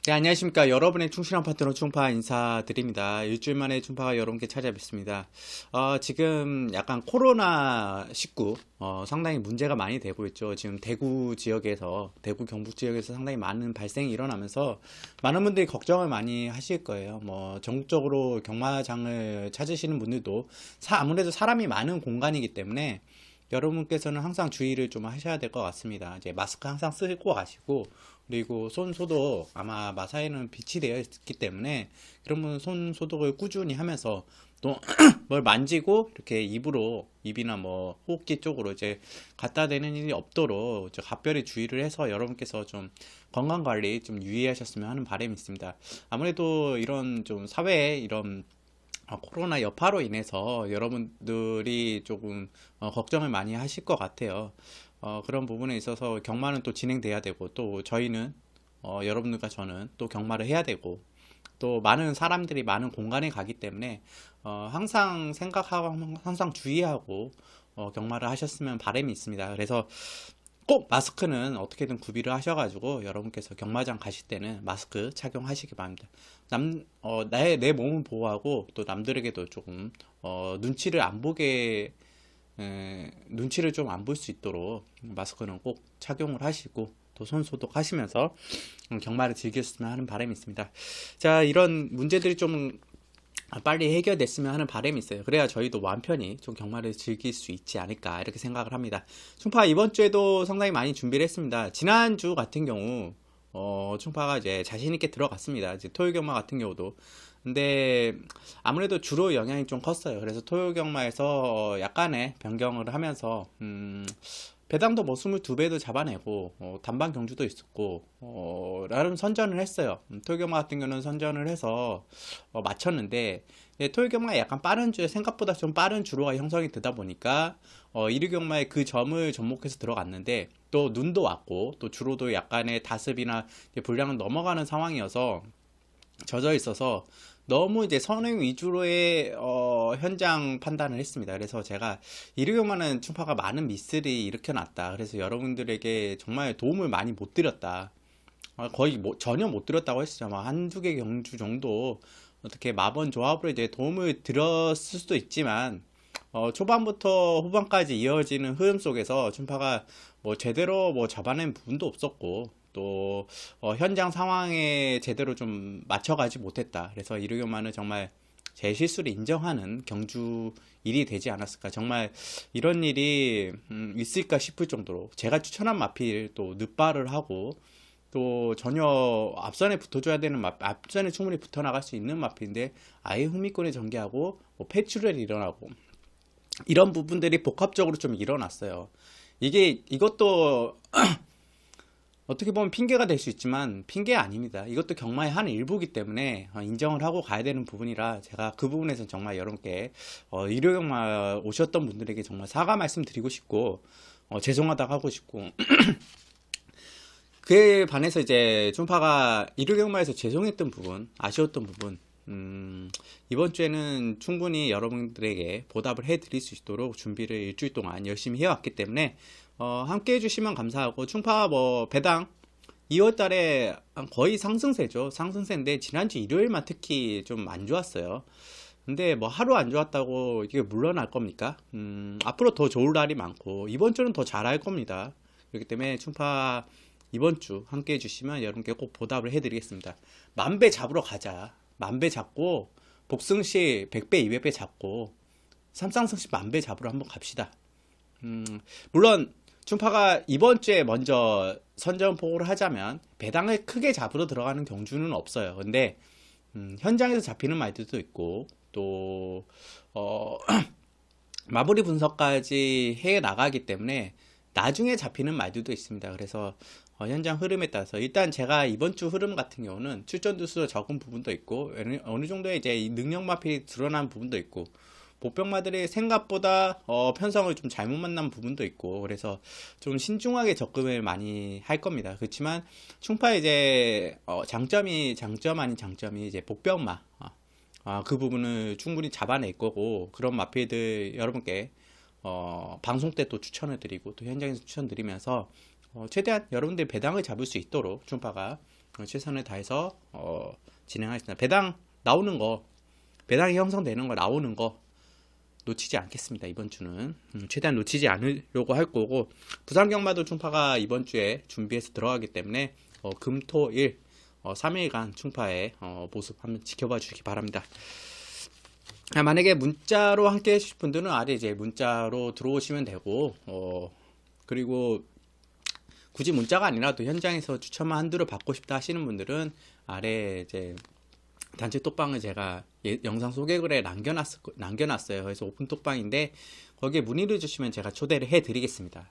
네, 안녕하십니까. 여러분의 충실한 파트너 충파 인사드립니다. 일주일 만에 충파가 여러분께 찾아뵙습니다. 지금 약간 코로나19 상당히 문제가 많이 되고 있죠. 지금 대구 지역에서, 대구 경북 지역에서 상당히 많은 발생이 일어나면서 많은 분들이 걱정을 많이 하실 거예요. 뭐 전국적으로 경마장을 찾으시는 분들도 아무래도 사람이 많은 공간이기 때문에 여러분께서는 항상 주의를 좀 하셔야 될 것 같습니다. 이제 마스크 항상 쓰고 가시고, 그리고 손 소독, 아마 마사에는 빛이 되어 있기 때문에 그러면 손 소독을 꾸준히 하면서 또 뭘 만지고 이렇게 입이나 뭐 호흡기 쪽으로 이제 갖다 대는 일이 없도록 각별히 주의를 해서 여러분께서 좀 건강 관리 좀 유의하셨으면 하는 바람이 있습니다. 아무래도 이런 좀 사회에 이런 코로나 여파로 인해서 여러분들이 조금 걱정을 많이 하실 것 같아요. 그런 부분에 있어서 경마는 또 진행돼야 되고, 또 저희는 여러분들과 저는 또 경마를 해야 되고, 또 많은 사람들이 많은 공간에 가기 때문에 항상 생각하고 항상 주의하고 경마를 하셨으면 바람이 있습니다. 그래서 꼭 마스크는 어떻게든 구비를 하셔가지고 여러분께서 경마장 가실 때는 마스크 착용하시기 바랍니다. 내 몸을 보호하고 또 남들에게도 조금 눈치를 안 보게 눈치를 좀 안 볼 수 있도록 마스크는 꼭 착용을 하시고 또 손 소독하시면서 경마를 즐겼으면 하는 바람이 있습니다. 자, 이런 문제들이 좀 빨리 해결됐으면 하는 바람이 있어요. 그래야 저희도 마음 편히 좀 경마를 즐길 수 있지 않을까 이렇게 생각을 합니다. 충파 이번 주에도 상당히 많이 준비를 했습니다. 지난주 같은 경우 충파가 이제 자신 있게 들어갔습니다. 이제 토요 경마 같은 경우도. 근데 아무래도 주로 영향이 좀 컸어요. 그래서 토요 경마에서 약간의 변경을 하면서 배당도 뭐 22배도 잡아내고 단방 경주도 있었고 나름 선전을 했어요. 토요경마 같은 경우는 선전을 해서 맞췄는데 토요경마가 약간 빠른 주 생각보다 좀 빠른 주로가 형성이 되다 보니까 이류경마의 그 점을 접목해서 들어갔는데 또 눈도 왔고 또 주로도 약간의 다습이나 분량은 넘어가는 상황이어서 젖어 있어서 너무 이제 선행 위주로의 현장 판단을 했습니다. 그래서 제가 이르교만은 충파가 많은 미스를 일으켜놨다. 그래서 여러분들에게 정말 도움을 많이 못 드렸다. 거의 전혀 못 드렸다고 했죠. 한두 개 경주 정도 어떻게 마번 조합으로 이제 도움을 드렸을 수도 있지만 초반부터 후반까지 이어지는 흐름 속에서 충파가 뭐 제대로 뭐 잡아낸 부분도 없었고 또 현장 상황에 제대로 좀 맞춰가지 못했다. 그래서 이르교만은 정말 제 실수를 인정하는 경주 일이 되지 않았을까. 정말 이런 일이 있을까 싶을 정도로 제가 추천한 마필 또 늦발을 하고 또 전혀 앞선에 붙어줘야 되는 앞선에 충분히 붙어나갈 수 있는 마필인데 아예 흥미권에 전개하고 뭐 패출혈이 일어나고 이런 부분들이 복합적으로 좀 일어났어요. 이것도 어떻게 보면 핑계가 될 수 있지만 핑계 아닙니다. 이것도 경마의 한 일부이기 때문에 인정을 하고 가야 되는 부분이라 제가 그 부분에서 정말 여러분께 일요경마 오셨던 분들에게 정말 사과 말씀드리고 싶고 죄송하다고 하고 싶고 그에 반해서 이제 춘파가 일요경마에서 죄송했던 부분, 아쉬웠던 부분 이번 주에는 충분히 여러분들에게 보답을 해드릴 수 있도록 준비를 일주일 동안 열심히 해왔기 때문에 함께 해주시면 감사하고 충파 뭐 배당 2월 달에 거의 상승세죠. 상승세인데 지난주 일요일만 특히 좀 안 좋았어요. 근데 뭐 하루 안 좋았다고 이게 물러날 겁니까? 앞으로 더 좋을 날이 많고 이번 주는 더 잘할 겁니다. 그렇기 때문에 충파 이번 주 함께 해주시면 여러분께 꼭 보답을 해드리겠습니다. 만배 잡으러 가자. 만배 잡고 복승시 100배 200배 잡고 삼상승시 만배 잡으러 한번 갑시다. 물론 춘파가 이번 주에 먼저 선전포고를 하자면 배당을 크게 잡으러 들어가는 경주는 없어요. 근데 현장에서 잡히는 말들도 있고 또 마무리 분석까지 해 나가기 때문에 나중에 잡히는 말들도 있습니다. 그래서 현장 흐름에 따라서 일단 제가 이번 주 흐름 같은 경우는 출전 두수 적은 부분도 있고 어느 정도의 이제 능력 마필이 드러난 부분도 있고 보병마들이 생각보다 편성을 좀 잘못 만난 부분도 있고 그래서 좀 신중하게 접근을 많이 할 겁니다. 그렇지만 충파 이제 장점 아닌 장점이 이제 복병마 그 부분을 충분히 잡아낼 거고 그런 마필들 여러분께 방송 때 또 추천을 드리고 또 현장에서 추천드리면서 최대한 여러분들 배당을 잡을 수 있도록 충파가 최선을 다해서 진행하겠습니다. 배당 나오는 거, 배당이 형성되는 거, 나오는 거 놓치지 않겠습니다. 이번 주는 최대한 놓치지 않으려고 할 거고, 부산 경마도 충파가 이번 주에 준비해서 들어가기 때문에 금, 토, 일 3일간 충파의 모습 한번 지켜봐 주시기 바랍니다. 만약에 문자로 함께 해주실 분들은 아래 이제 문자로 들어오시면 되고, 그리고 굳이 문자가 아니라도 현장에서 추첨만 한두를 받고 싶다 하시는 분들은 아래 이제 단체 톡방을 제가 영상 소개글에 남겨놨어요. 그래서 오픈 톡방인데 거기에 문의를 주시면 제가 초대를 해드리겠습니다.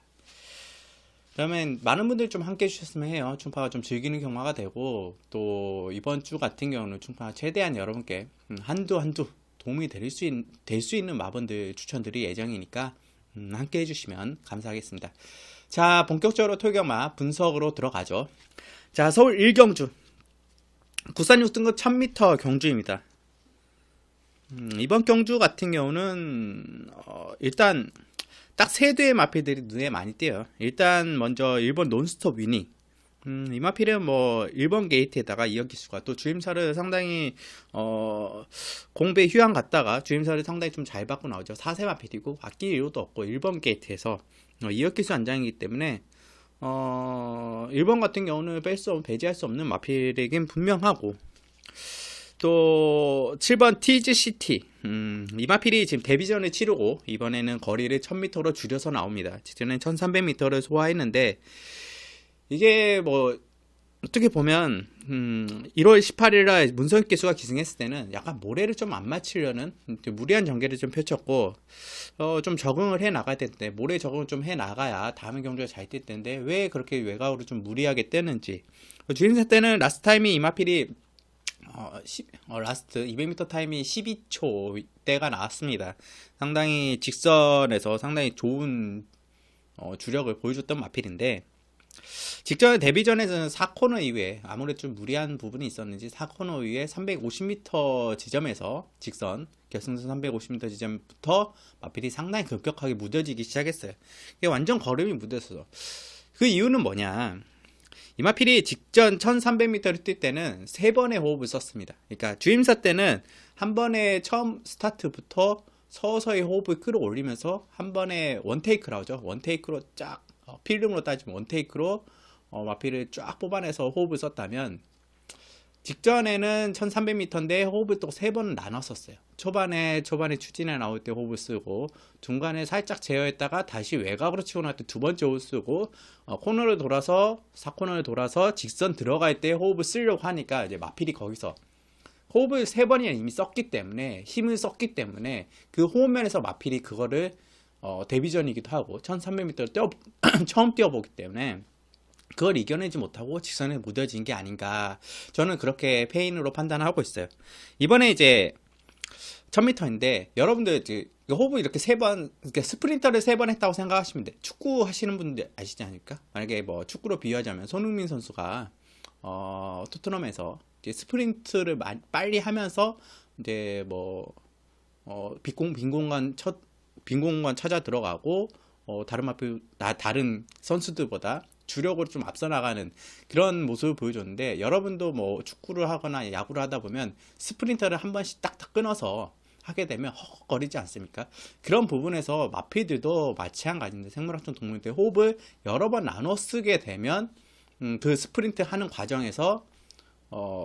그러면 많은 분들이 좀 함께 해주셨으면 해요. 충파가 좀 즐기는 경마가 되고, 또 이번 주 같은 경우는 충파가 최대한 여러분께 한두 도움이 될 수 있는 마번들 추천드릴 예정이니까 함께 해주시면 감사하겠습니다. 자, 본격적으로 토요경마 분석으로 들어가죠. 자, 서울 1경주 국산 6등급 1000m 경주입니다. 이번 경주 같은 경우는 일단 딱 세 대의 마필들이 눈에 많이 띄어요. 일단 먼저 일본 논스톱 위닝. 이 마필은 뭐 1번 게이트에다가 이역기수가 또 주임사를 상당히 공배 휴양 갔다가 주임사를 상당히 좀 잘 받고 나오죠. 4세 마필이고 바뀔 이유도 없고 1번 게이트에서 이역기수 안장이기 때문에 1번 같은 경우는 배제할 수 없는 마필이긴 분명하고, 또 7번 티즈시티, 이 마필이 지금 데뷔전을 치르고 이번에는 거리를 1000m로 줄여서 나옵니다. 직전엔 1300m를 소화했는데, 이게 뭐 어떻게 보면 1월 18일날 문성익 기수가 기승했을 때는 약간 모래를 좀 안 맞추려는 무리한 전개를 좀 펼쳤고, 좀 적응을 해 나가야 되는데, 모래 적응을 좀 해 나가야 다음 경주가 잘 뛸 텐데 왜 그렇게 외곽으로 좀 무리하게 떼는지. 주임사 때는 라스트 타임이 이마필이 라스트 200m 타임이 12초 대가 나왔습니다. 상당히 직선에서 상당히 좋은 주력을 보여줬던 마필인데, 직전에 데뷔전에서는 4코너 이후에 아무래도 좀 무리한 부분이 있었는지 4코너 이후에 350m 지점에서 직선 결승선 350m 지점부터 마필이 상당히 급격하게 무뎌지기 시작했어요. 이게 완전 걸음이 무뎌서. 그 이유는 뭐냐, 이 마필이 직전 1300m를 뛸 때는 3번의 호흡을 썼습니다. 그러니까 주임사 때는 한 번에 처음 스타트부터 서서히 호흡을 끌어올리면서 한 번에 원테이크라고 하죠. 원테이크로 쫙, 필름으로 따지면 원테이크로 마필을 쫙 뽑아내서 호흡을 썼다면, 직전에는 1300m인데 호흡을 또 3번 나눴었어요. 초반에 추진에 나올 때 호흡을 쓰고, 중간에 살짝 제어했다가 다시 외곽으로 치고 나올 때 두 번째 호흡을 쓰고, 코너를 돌아서 4코너를 돌아서 직선 들어갈 때 호흡을 쓰려고 하니까 이제 마필이 거기서 호흡을 3번이나 이미 썼기 때문에, 힘을 썼기 때문에 그 호흡면에서 마필이 그거를 데뷔전이기도 하고 1300m를 처음 뛰어보기 때문에 그걸 이겨내지 못하고 직선에 무뎌진 게 아닌가, 저는 그렇게 페인으로 판단하고 있어요. 이번에 이제 1000m인데 여러분들 이제 호흡을 이렇게 3번, 그러니까 스프린터를 3번 했다고 생각하시면 돼. 축구 하시는 분들 아시지 않을까? 만약에 뭐 축구로 비유하자면 손흥민 선수가 토트넘에서 이제 스프린트를 빨리 하면서 이제 뭐 빈 공간 찾아 들어가고, 다른 선수들보다 주력으로 좀 앞서 나가는 그런 모습을 보여줬는데, 여러분도 뭐 축구를 하거나 야구를 하다 보면 스프린터를 한 번씩 딱딱 끊어서 하게 되면 헉헉거리지 않습니까? 그런 부분에서 마필들도 마찬가지인데, 생물학적 동물들 호흡을 여러 번 나눠 쓰게 되면 그 스프린트 하는 과정에서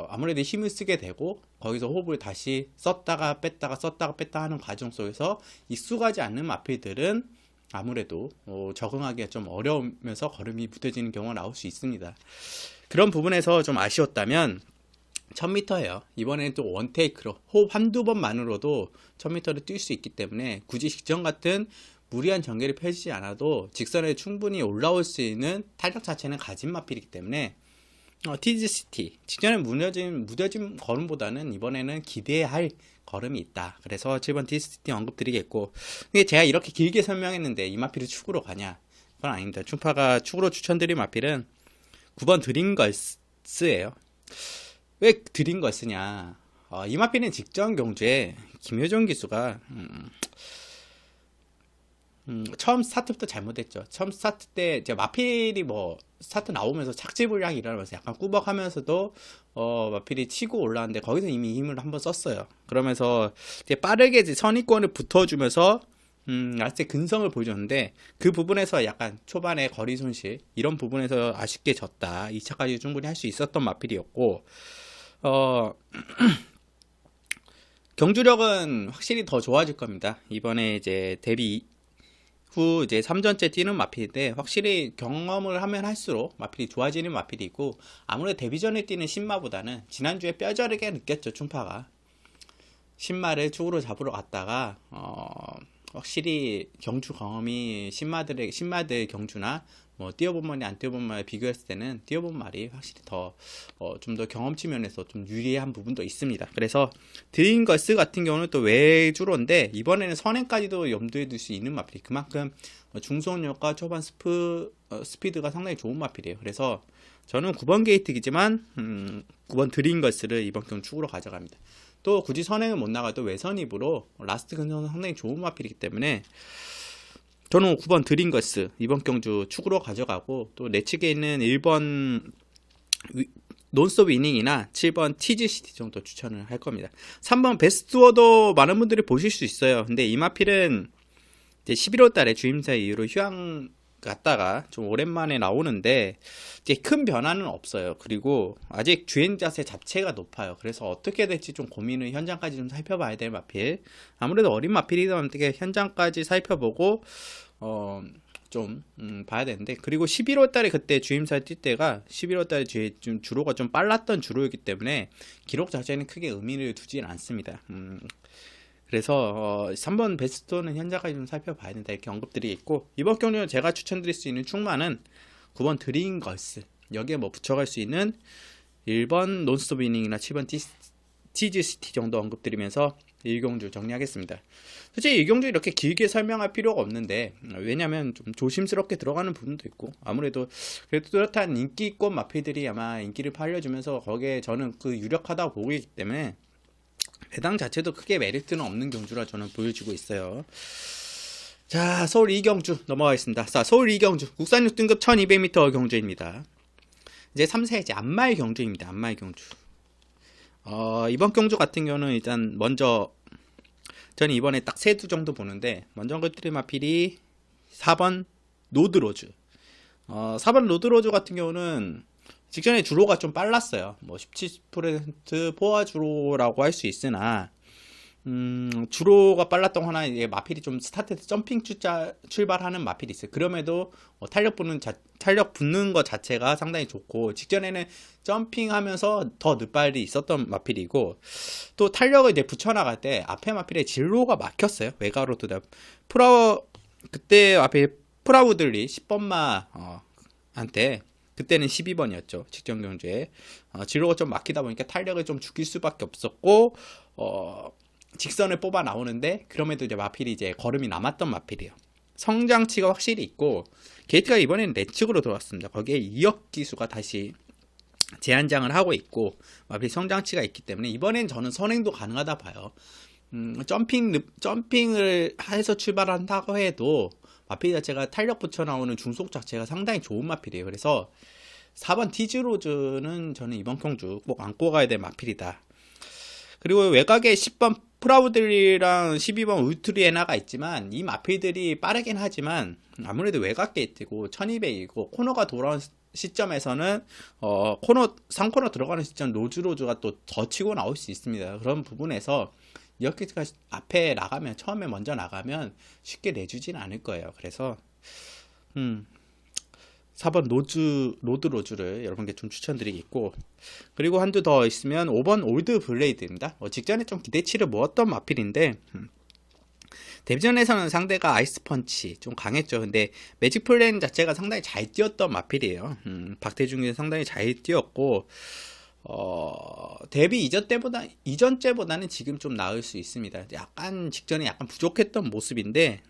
아무래도 힘을 쓰게 되고, 거기서 호흡을 다시 썼다가 뺐다가 하는 과정 속에서 익숙하지 않는 마필들은 아무래도 적응하기가 좀 어려우면서 걸음이 무뎌지는 경우가 나올 수 있습니다. 그런 부분에서 좀 아쉬웠다면 1000m예요. 이번에는 또 원테이크로 호흡 한두 번만으로도 1000m를 뛸 수 있기 때문에 굳이 직전 같은 무리한 전개를 펼치지 않아도 직선에 충분히 올라올 수 있는 탄력 자체는 가진 마필이기 때문에 티즈시티 직전에 무뎌진 걸음보다는 이번에는 기대할 걸음이 있다. 그래서 7번 티즈시티 언급드리겠고, 근데 제가 이렇게 길게 설명했는데 이 마필을 축으로 가냐? 그건 아닙니다. 충파가 축으로 추천드린 마필은 9번 드림걸스예요. 왜 드림걸스냐? 이 마필은 직전 경주에 김효정 기수가 처음 스타트부터 잘못했죠. 처음 스타트 때 이제 마필이 뭐 스타트 나오면서 착지 불량이 일어나면서 약간 꾸벅하면서도 마필이 치고 올라왔는데 거기서 이미 힘을 한번 썼어요. 그러면서 이제 빠르게 이제 선입권을 붙어주면서 라스트 근성을 보여줬는데 그 부분에서 약간 초반에 거리 손실 이런 부분에서 아쉽게 졌다. 2차까지 충분히 할 수 있었던 마필이었고 어, 경주력은 확실히 더 좋아질 겁니다. 이번에 이제 데뷔 후 이제 3전째 뛰는 마필인데 확실히 경험을 하면 할수록 마필이 좋아지는 마필이고 아무래도 데뷔 전에 뛰는 신마보다는 지난주에 뼈저리게 느꼈죠. 충파가 신마를 축으로 잡으러 갔다가 확실히 경주 경험이 신마들 경주나 뭐 뛰어본 말이 안 뛰어본 말 비교했을 때는 뛰어본 말이 확실히 더 좀 더 경험치 면에서 좀 유리한 부분도 있습니다. 그래서 드림걸스 같은 경우는 또 외주로인데 이번에는 선행까지도 염두에 둘 수 있는 마필이 그만큼 중속력과 초반 스피드가 상당히 좋은 마필이에요. 그래서 저는 9번 게이트이지만 9번 드림걸스를 이번 경우 축으로 가져갑니다. 또 굳이 선행을 못 나가도 외선입으로 라스트 근성은 상당히 좋은 마필이기 때문에 저는 9번 드림걸스 이번 경주 축으로 가져가고 또 내 측에 있는 1번 논스톱 이닝이나 7번 TGCT 정도 추천을 할 겁니다. 3번 베스트워도 많은 분들이 보실 수 있어요. 근데 이 마필은 이제 11월 달에 주임사 이후로 휴양 갔다가 좀 오랜만에 나오는데 이제 큰 변화는 없어요. 그리고 아직 주행 자세 자체가 높아요. 그래서 어떻게 될지 좀 고민을 현장까지 좀 살펴봐야 될 마필. 아무래도 어린 마필이다 보니까 현장까지 살펴보고 좀 봐야 되는데 그리고 11월 달에 그때 주임사 뛸 때가 11월 달에 좀 주로가 좀 빨랐던 주로이기 때문에 기록 자체는 크게 의미를 두진 않습니다. 그래서 3번 베스트는 현장까지 좀 살펴봐야 된다 이렇게 언급드리겠고 이번 경주는 제가 추천드릴 수 있는 충만은 9번 드림걸스 여기에 뭐 붙여갈 수 있는 1번 논스톱 이닝이나 7번 TGCT 정도 언급드리면서 1경주 정리하겠습니다. 솔직히 1경주 이렇게 길게 설명할 필요가 없는데 왜냐면 좀 조심스럽게 들어가는 부분도 있고 아무래도 그래도 뚜렷한 인기권 마필들이 아마 인기를 팔려주면서 거기에 저는 그 유력하다고 보기 때문에 배당 자체도 크게 메리트는 없는 경주라 저는 보여지고 있어요. 자, 서울 2경주 넘어가겠습니다. 자, 서울 2경주 국산 6등급 1200m 경주입니다. 이제 3세 이제 안말 경주입니다. 안말 경주. 이번 경주 같은 경우는 일단 먼저 저는 이번에 딱 세 두 정도 보는데 먼저 것들의 마필이 4번 노드로즈. 4번 노드로즈 같은 경우는 직전에 주로가 좀 빨랐어요. 뭐 17% 포화 주로라고 할 수 있으나 주로가 빨랐던 하나 이제 마필이 좀 스타트에서 점핑 출발하는 마필이 있어요. 그럼에도 탄력 붙는 것 자체가 상당히 좋고 직전에는 점핑하면서 더 늦발이 있었던 마필이고 또 탄력을 이제 붙여나갈 때 앞에 마필의 진로가 막혔어요. 외곽으로 그때 앞에 프라우들리 10번마 한테 그때는 12번이었죠. 직전 경주에 진로가 좀 막히다 보니까 탄력을 좀 죽일 수밖에 없었고 직선을 뽑아 나오는데 그럼에도 이제 마필이 이제 걸음이 남았던 마필이에요. 성장치가 확실히 있고 게이트가 이번에는 내측으로 들어왔습니다. 거기에 2억 기수가 다시 재한장을 하고 있고 마필이 성장치가 있기 때문에 이번엔 저는 선행도 가능하다 봐요. 점핑을 해서 출발한다고 해도 마필 자체가 탄력 붙여 나오는 중속 자체가 상당히 좋은 마필이에요. 그래서 4번 티즈로즈는 저는 이번 경주 꼭 안고 가야 될 마필이다. 그리고 외곽에 10번 프라우들리랑 12번 울트리에나가 있지만 이 마필들이 빠르긴 하지만 아무래도 외곽 게이트고 1200이고 코너가 돌아온 시점에서는 코너 3코너 들어가는 시점 로즈가 또 더 치고 나올 수 있습니다. 그런 부분에서 이어키트가 앞에 나가면 처음에 먼저 나가면 쉽게 내주진 않을 거예요. 그래서 4번 로드로즈를 여러분께 좀 추천드리겠고 그리고 한두 더 있으면 5번 올드 블레이드입니다. 직전에 좀 기대치를 모았던 마필인데 데뷔전에서는 상대가 아이스펀치 좀 강했죠. 근데 매직 플랜 자체가 상당히 잘 뛰었던 마필이에요. 박태중이 상당히 잘 뛰었고 데뷔 이전째보다는 지금 좀 나을 수 있습니다. 약간 직전에 약간 부족했던 모습인데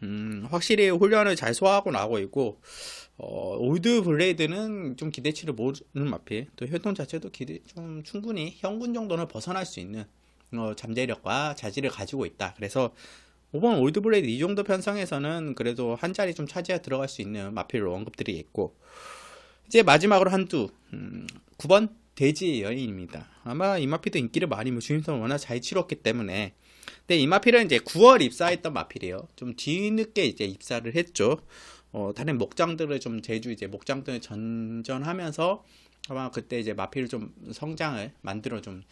확실히 훈련을 잘 소화하고 나오고 있고 올드 블레이드는 좀 기대치를 모르는 마필 또 혈통 자체도 좀 충분히 현군 정도는 벗어날 수 있는 잠재력과 자질을 가지고 있다. 그래서 5번 올드블레이드 이 정도 편성에서는 그래도 한 자리 좀 차지해 들어갈 수 있는 마필로 언급들이 있고, 이제 마지막으로 한두 9번 돼지 여인입니다. 아마 이 마필도 인기를 많이 주임선을 워낙 잘 치렀기 때문에. 근데 이 마필은 이제 9월 입사했던 마필이에요. 좀 뒤늦게 이제 입사를 했죠. 다른 목장들을 좀 제주 이제 목장들을 전전하면서 아마 그때 이제 마필을 좀 성장을 만들어 좀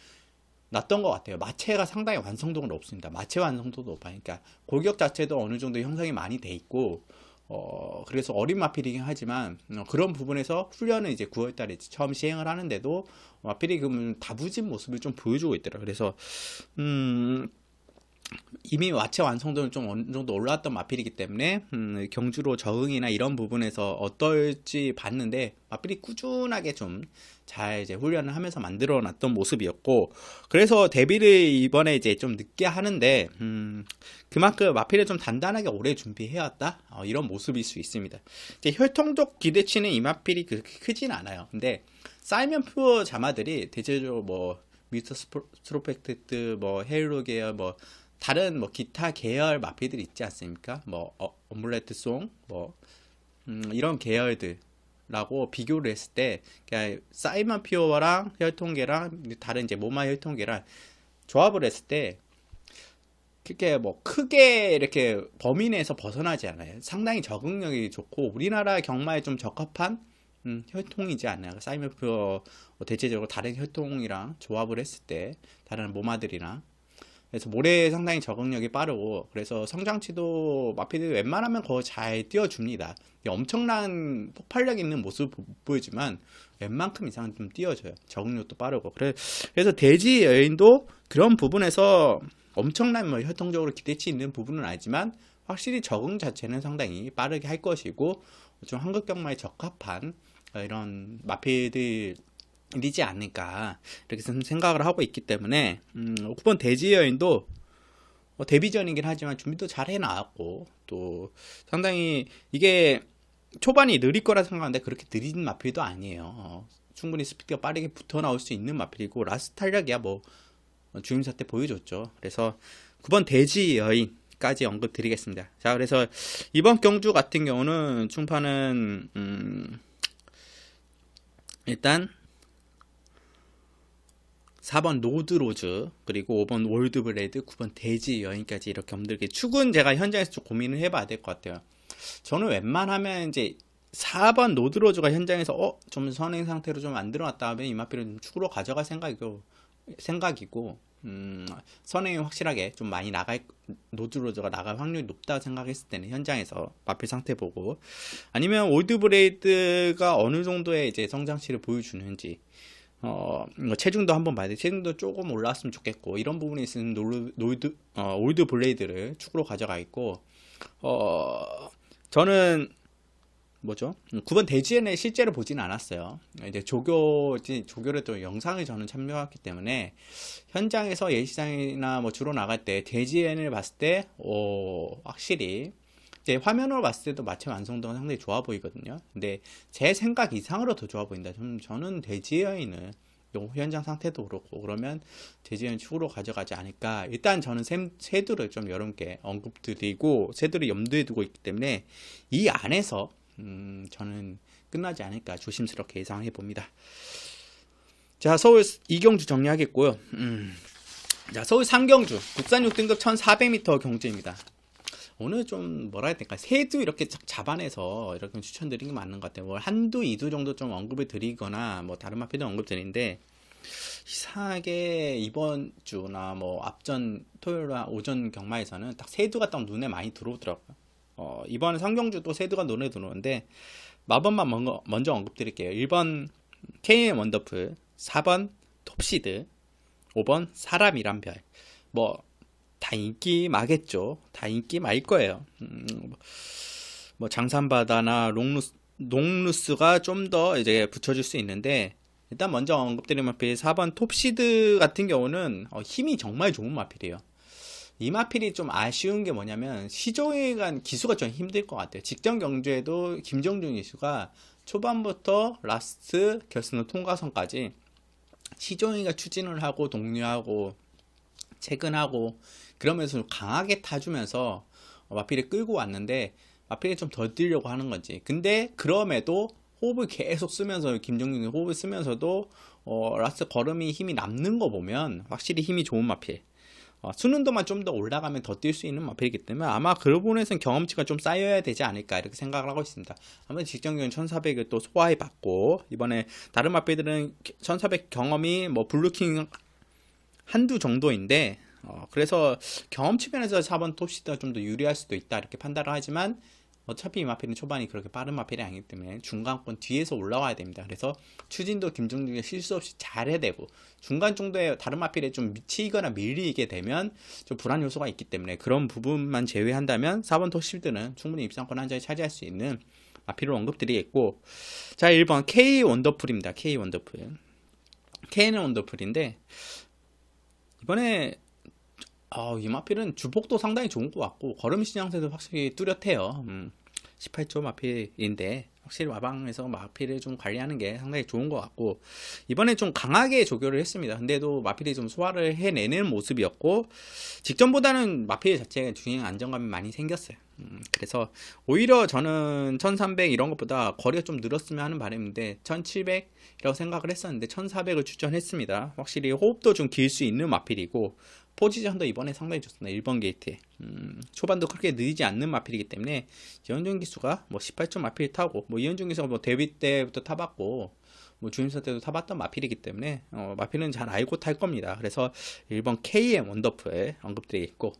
놨던 것 같아요. 마체가 상당히 완성도가 높습니다. 마체 완성도도 높아요. 그러니까 골격 자체도 어느 정도 형성이 많이 돼 있고, 그래서 어린 마필이긴 하지만, 그런 부분에서 훈련을 이제 9월 달에 처음 시행을 하는데도, 마필이 그 다부진 모습을 좀 보여주고 있더라고요. 그래서, 이미 마체 완성도는 좀 어느 정도 올라왔던 마필이기 때문에 경주로 적응이나 이런 부분에서 어떨지 봤는데 마필이 꾸준하게 좀 잘 이제 훈련을 하면서 만들어 놨던 모습이었고, 그래서 데뷔를 이번에 이제 좀 늦게 하는데 그만큼 마필을 좀 단단하게 오래 준비해왔다, 이런 모습일 수 있습니다. 이제 혈통적 기대치는 이 마필이 그렇게 크진 않아요. 근데 사이먼 푸어 자마들이 대체적으로 뭐 미스터 스트로펙트, 뭐 헤일로 계열, 뭐 다른 뭐 기타 계열 마필들이 있지 않습니까? 뭐 오믈렛송 뭐 이런 계열들라고 비교를 했을 때, 그러니까 사이먼 퓨어랑 혈통계랑 다른 이제 모마 혈통계랑 조합을 했을 때 그렇게 뭐 크게 이렇게 범위 내에서 벗어나지 않아요. 상당히 적응력이 좋고 우리나라 경마에 좀 적합한 혈통이지 않나요? 사이먼 퓨어 대체적으로 다른 혈통이랑 조합을 했을 때 다른 모마들이랑, 그래서 모래에 상당히 적응력이 빠르고, 그래서 성장치도 마필이 웬만하면 거의 잘 띄워줍니다. 엄청난 폭발력 있는 모습을 보이지만 웬만큼 이상은 좀 띄워줘요. 적응력도 빠르고. 그래서 돼지 여인도 그런 부분에서 엄청난 뭐 혈통적으로 기대치 있는 부분은 아니지만 확실히 적응 자체는 상당히 빠르게 할 것이고 좀 한국 경마에 적합한 이런 마필들 이지 않을까 이렇게 생각을 하고 있기 때문에 9번 돼지 여인도 데뷔전이긴 하지만 준비도 잘 해나왔고, 또 상당히 이게 초반이 느릴 거라 생각하는데 그렇게 느린 마필도 아니에요. 충분히 스피드가 빠르게 붙어 나올 수 있는 마필이고 라스트 탄력이야 뭐 주임사 때 보여줬죠. 그래서 9번 돼지 여인까지 언급 드리겠습니다. 자, 그래서 이번 경주 같은 경우는 충파는 일단 4번 노드로즈, 그리고 5번 월드브레드, 9번 돼지 여인까지 이렇게 엄들게 축은 제가 현장에서 좀 고민을 해봐야 될 것 같아요. 저는 웬만하면 이제 4번 노드로즈가 현장에서 좀 선행 상태로 좀 만들어놨다 하면 이 마필은 좀 축으로 가져갈 생각이고 선행이 확실하게 좀 많이 노드로즈가 나갈 확률이 높다 생각했을 때는 현장에서 마필 상태 보고, 아니면 올드브레이드가 어느 정도의 이제 성장치를 보여주는지, 체중도 한번 봐야 돼. 체중도 조금 올라왔으면 좋겠고, 이런 부분에 있으면 올드 블레이드를 축으로 가져가 있고, 저는 뭐죠? 9번 대지엔에 실제로 보진 않았어요. 이제 조교를 또 영상을 저는 참여했기 때문에 현장에서 예시장이나 뭐 주로 나갈 때 대지엔을 봤을 때, 확실히 이제 화면으로 봤을 때도 마체 완성도가 상당히 좋아 보이거든요. 근데 제 생각 이상으로 더 좋아 보인다. 저는 돼지여인을 현장 상태도 그렇고 그러면 돼지여인 축으로 가져가지 않을까. 일단 저는 세두를 좀 여러분께 언급드리고 세두를 염두에 두고 있기 때문에 이 안에서 저는 끝나지 않을까 조심스럽게 예상해 봅니다. 자, 서울 2경주 정리하겠고요. 자, 서울 3경주 국산 6등급 1400m 경주입니다. 오늘 좀 뭐라 해야 될까, 세두 이렇게 잡아내서 이렇게 추천드린 게 맞는 것 같아요. 뭐 한두 이두 정도 좀 언급을 드리거나 뭐 다른 마필도 언급 드리는데, 이상하게 이번 주나 뭐 앞전 토요일 오전 경마에서는 딱 세두가 딱 눈에 많이 들어오더라고요. 이번 상경주도 세두가 눈에 들어오는데 마법만 먼저 언급 드릴게요. 1번 KM 원더풀, 4번 톱시드, 5번 사람이란 별. 뭐 다 인기 마겠죠. 다 인기 말 거예요. 뭐 장산바다나 롱루스가 좀 더 이제 붙여줄 수 있는데, 일단 먼저 언급드린 마필 4번 톱시드 같은 경우는 힘이 정말 좋은 마필이에요. 이 마필이 좀 아쉬운 게 뭐냐면 시종일관 기수가 좀 힘들 것 같아요. 직전 경주에도 김정준 기수가 초반부터 라스트 결승 통과선까지 시종일관 추진을 하고 독려하고 체근하고 그러면서 강하게 타주면서 마필을 끌고 왔는데 마필이 좀 덜 뛰려고 하는 건지. 근데 그럼에도 호흡을 계속 쓰면서 김정균이 호흡을 쓰면서도 라스트 걸음이 힘이 남는 거 보면 확실히 힘이 좋은 마필. 수능도만 좀 더 올라가면 더 뛸 수 있는 마필이기 때문에 아마 그 부분에서는 경험치가 좀 쌓여야 되지 않을까 이렇게 생각을 하고 있습니다. 아무래도 직전경은 1400을 또 소화해 봤고 이번에 다른 마필들은 1400 경험이 뭐 블루킹 한두 정도인데 그래서 경험치 면에서 4번 톱시드가 좀 더 유리할 수도 있다 이렇게 판단을 하지만 어차피 이 마필은 초반이 그렇게 빠른 마필이 아니기 때문에 중간권 뒤에서 올라와야 됩니다. 그래서 추진도 김종국이 실수 없이 잘해야 되고 중간 정도에 다른 마필에 좀 미치거나 밀리게 되면 좀 불안 요소가 있기 때문에 그런 부분만 제외한다면 4번 톱시드는 충분히 입상권 한 자리 차지할 수 있는 마필을 언급드리겠고 자 1번 K 원더풀입니다. K 원더풀. K는 원더풀인데 이번에 이 마필은 주폭도 상당히 좋은 것 같고 걸음 신장세도 확실히 뚜렷해요. 18초 마필인데 확실히 와방에서 마필을 좀 관리하는 게 상당히 좋은 것 같고 이번에 좀 강하게 조교를 했습니다. 근데도 마필이 좀 소화를 해내는 모습이었고 직전보다는 마필 자체가 주행 안정감이 많이 생겼어요. 그래서 오히려 저는 1300 이런 것보다 거리가 좀 늘었으면 하는 바람인데 1700이라고 생각을 했었는데 1400을 추천했습니다. 확실히 호흡도 좀 길 수 있는 마필이고 포지션도 이번에 상당히 좋습니다. 1번 게이트에 초반도 그렇게 느리지 않는 마필이기 때문에 이현종 기수가 뭐 18점 마필 타고 뭐 이현종 기수가 뭐 데뷔 때부터 타봤고 뭐 주임사 때도 타봤던 마필이기 때문에 마필은 잘 알고 탈 겁니다. 그래서 1번 KM 원더풀 언급드리겠고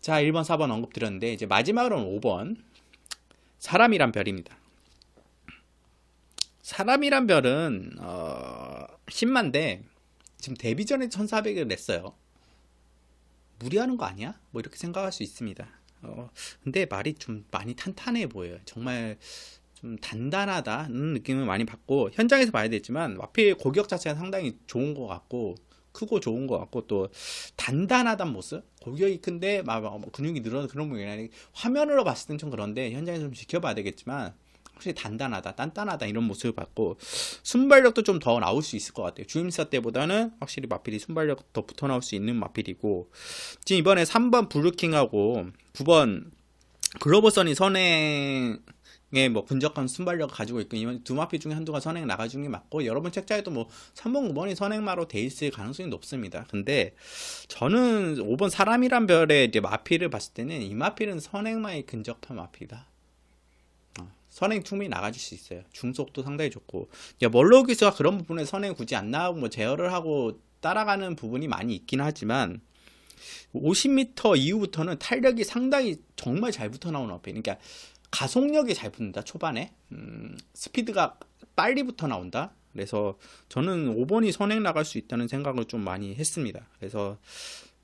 자 1번 4번 언급드렸는데 이제 마지막으로는 5번 사람이란 별입니다. 사람이란 별은 10만인데 지금 데뷔 전에 1400을 냈어요. 무리하는 거 아니야? 뭐 이렇게 생각할 수 있습니다. 근데 말이 좀 많이 탄탄해 보여요. 정말 좀 단단하다는 느낌을 많이 받고 현장에서 봐야 되지만 마필 골격 자체가 상당히 좋은 것 같고 크고 좋은 것 같고 또 단단하단 모습 골격이 큰데 막 근육이 늘어나는 그런 모양이 아니라 화면으로 봤을 땐 좀 그런데 현장에서 좀 지켜봐야 되겠지만 확실히 단단하다, 단단하다 이런 모습을 봤고 순발력도 좀 더 나올 수 있을 것 같아요. 주임사 때보다는 확실히 마필이 순발력 더 붙어 나올 수 있는 마필이고 지금 이번에 3번 블루킹하고 9번 글로버선이 선행에 뭐 근접한 순발력을 가지고 있고 이번 두 마필 중에 한두가 선행 나가주는 게 맞고 여러분 책자에도 뭐 3번, 9번이 선행마로 돼 있을 가능성이 높습니다. 근데 저는 5번 사람이란 별의 이제 마필을 봤을 때는 이 마필은 선행마에 근접한 마필이다. 선행 충분히 나가줄 수 있어요. 중속도 상당히 좋고 멀로우 기수가 그런 부분에 선행 굳이 안 나가고 뭐 제어를 하고 따라가는 부분이 많이 있긴 하지만 50m 이후부터는 탄력이 상당히 정말 잘 붙어 나오는 마필. 그러니까 가속력이 잘 붙는다 초반에 스피드가 빨리 붙어 나온다. 그래서 저는 5번이 선행 나갈 수 있다는 생각을 좀 많이 했습니다. 그래서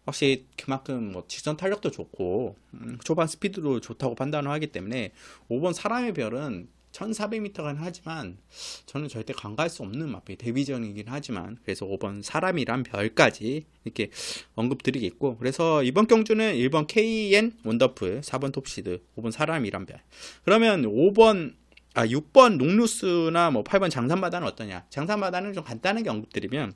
확실히 그만큼 뭐 직선 탄력도 좋고 초반 스피드도 좋다고 판단을 하기 때문에 5번 사람의 별은 1400m가 하지만 저는 절대 간과할 수 없는 마필 데뷔전이긴 하지만 그래서 5번 사람이란 별까지 이렇게 언급드리겠고 그래서 이번 경주는 1번 KN 원더풀 4번 톱시드 5번 사람이란 별 그러면 6번 농루스나 뭐 8번 장산바다는 어떠냐 장산바다는 좀 간단하게 언급드리면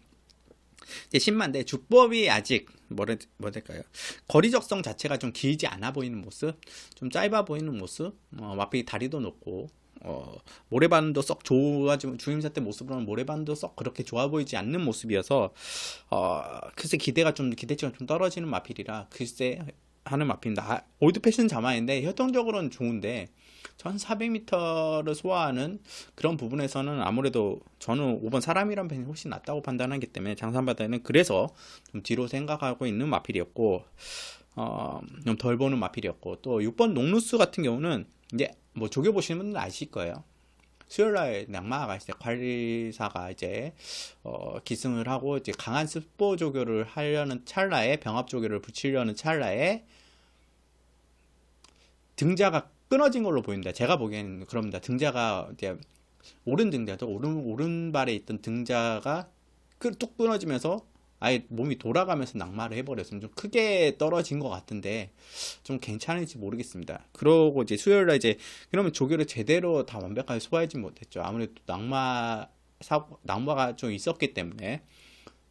이제 10만인데 주법이 아직 뭐랄까요 거리 적성 자체가 좀 길지 않아 보이는 모습 좀 짧아 보이는 모습 마필이 다리도 높고 모래반도 썩 좋아지면 주임사 때 모습으로는 모래반도 썩 그렇게 좋아 보이지 않는 모습이어서 글쎄 기대치가 좀 떨어지는 마필이라 글쎄 하는 마필입니다. 올드 패션 자마인데 활동적으로는 좋은데 1400m를 소화하는 그런 부분에서는 아무래도 저는 5번 사람이란 펜이 훨씬 낫다고 판단하기 때문에 장산바다는 그래서 좀 뒤로 생각하고 있는 마필이었고 좀 덜 보는 마필이었고 또 6번 농루스 같은 경우는 이제 뭐 조교 보시는 분들은 아실 거예요. 수요일날 낙마가 이제 관리사가 이제 기승을 하고 이제 강한 스포 조교를 하려는 찰나에 병합 조교를 붙이려는 찰나에 등자가 끊어진 걸로 보입니다. 제가 보기에는 그럽니다. 등자가 이제 오른 등자죠. 오른발에 있던 등자가 뚝 끊어지면서 아예 몸이 돌아가면서 낙마를 해버렸으면 좀 크게 떨어진 것 같은데 좀 괜찮을지 모르겠습니다. 그러고 이제 수요일날 이제 그러면 조교를 제대로 다 완벽하게 소화하지 못했죠. 아무래도 낙마가 좀 있었기 때문에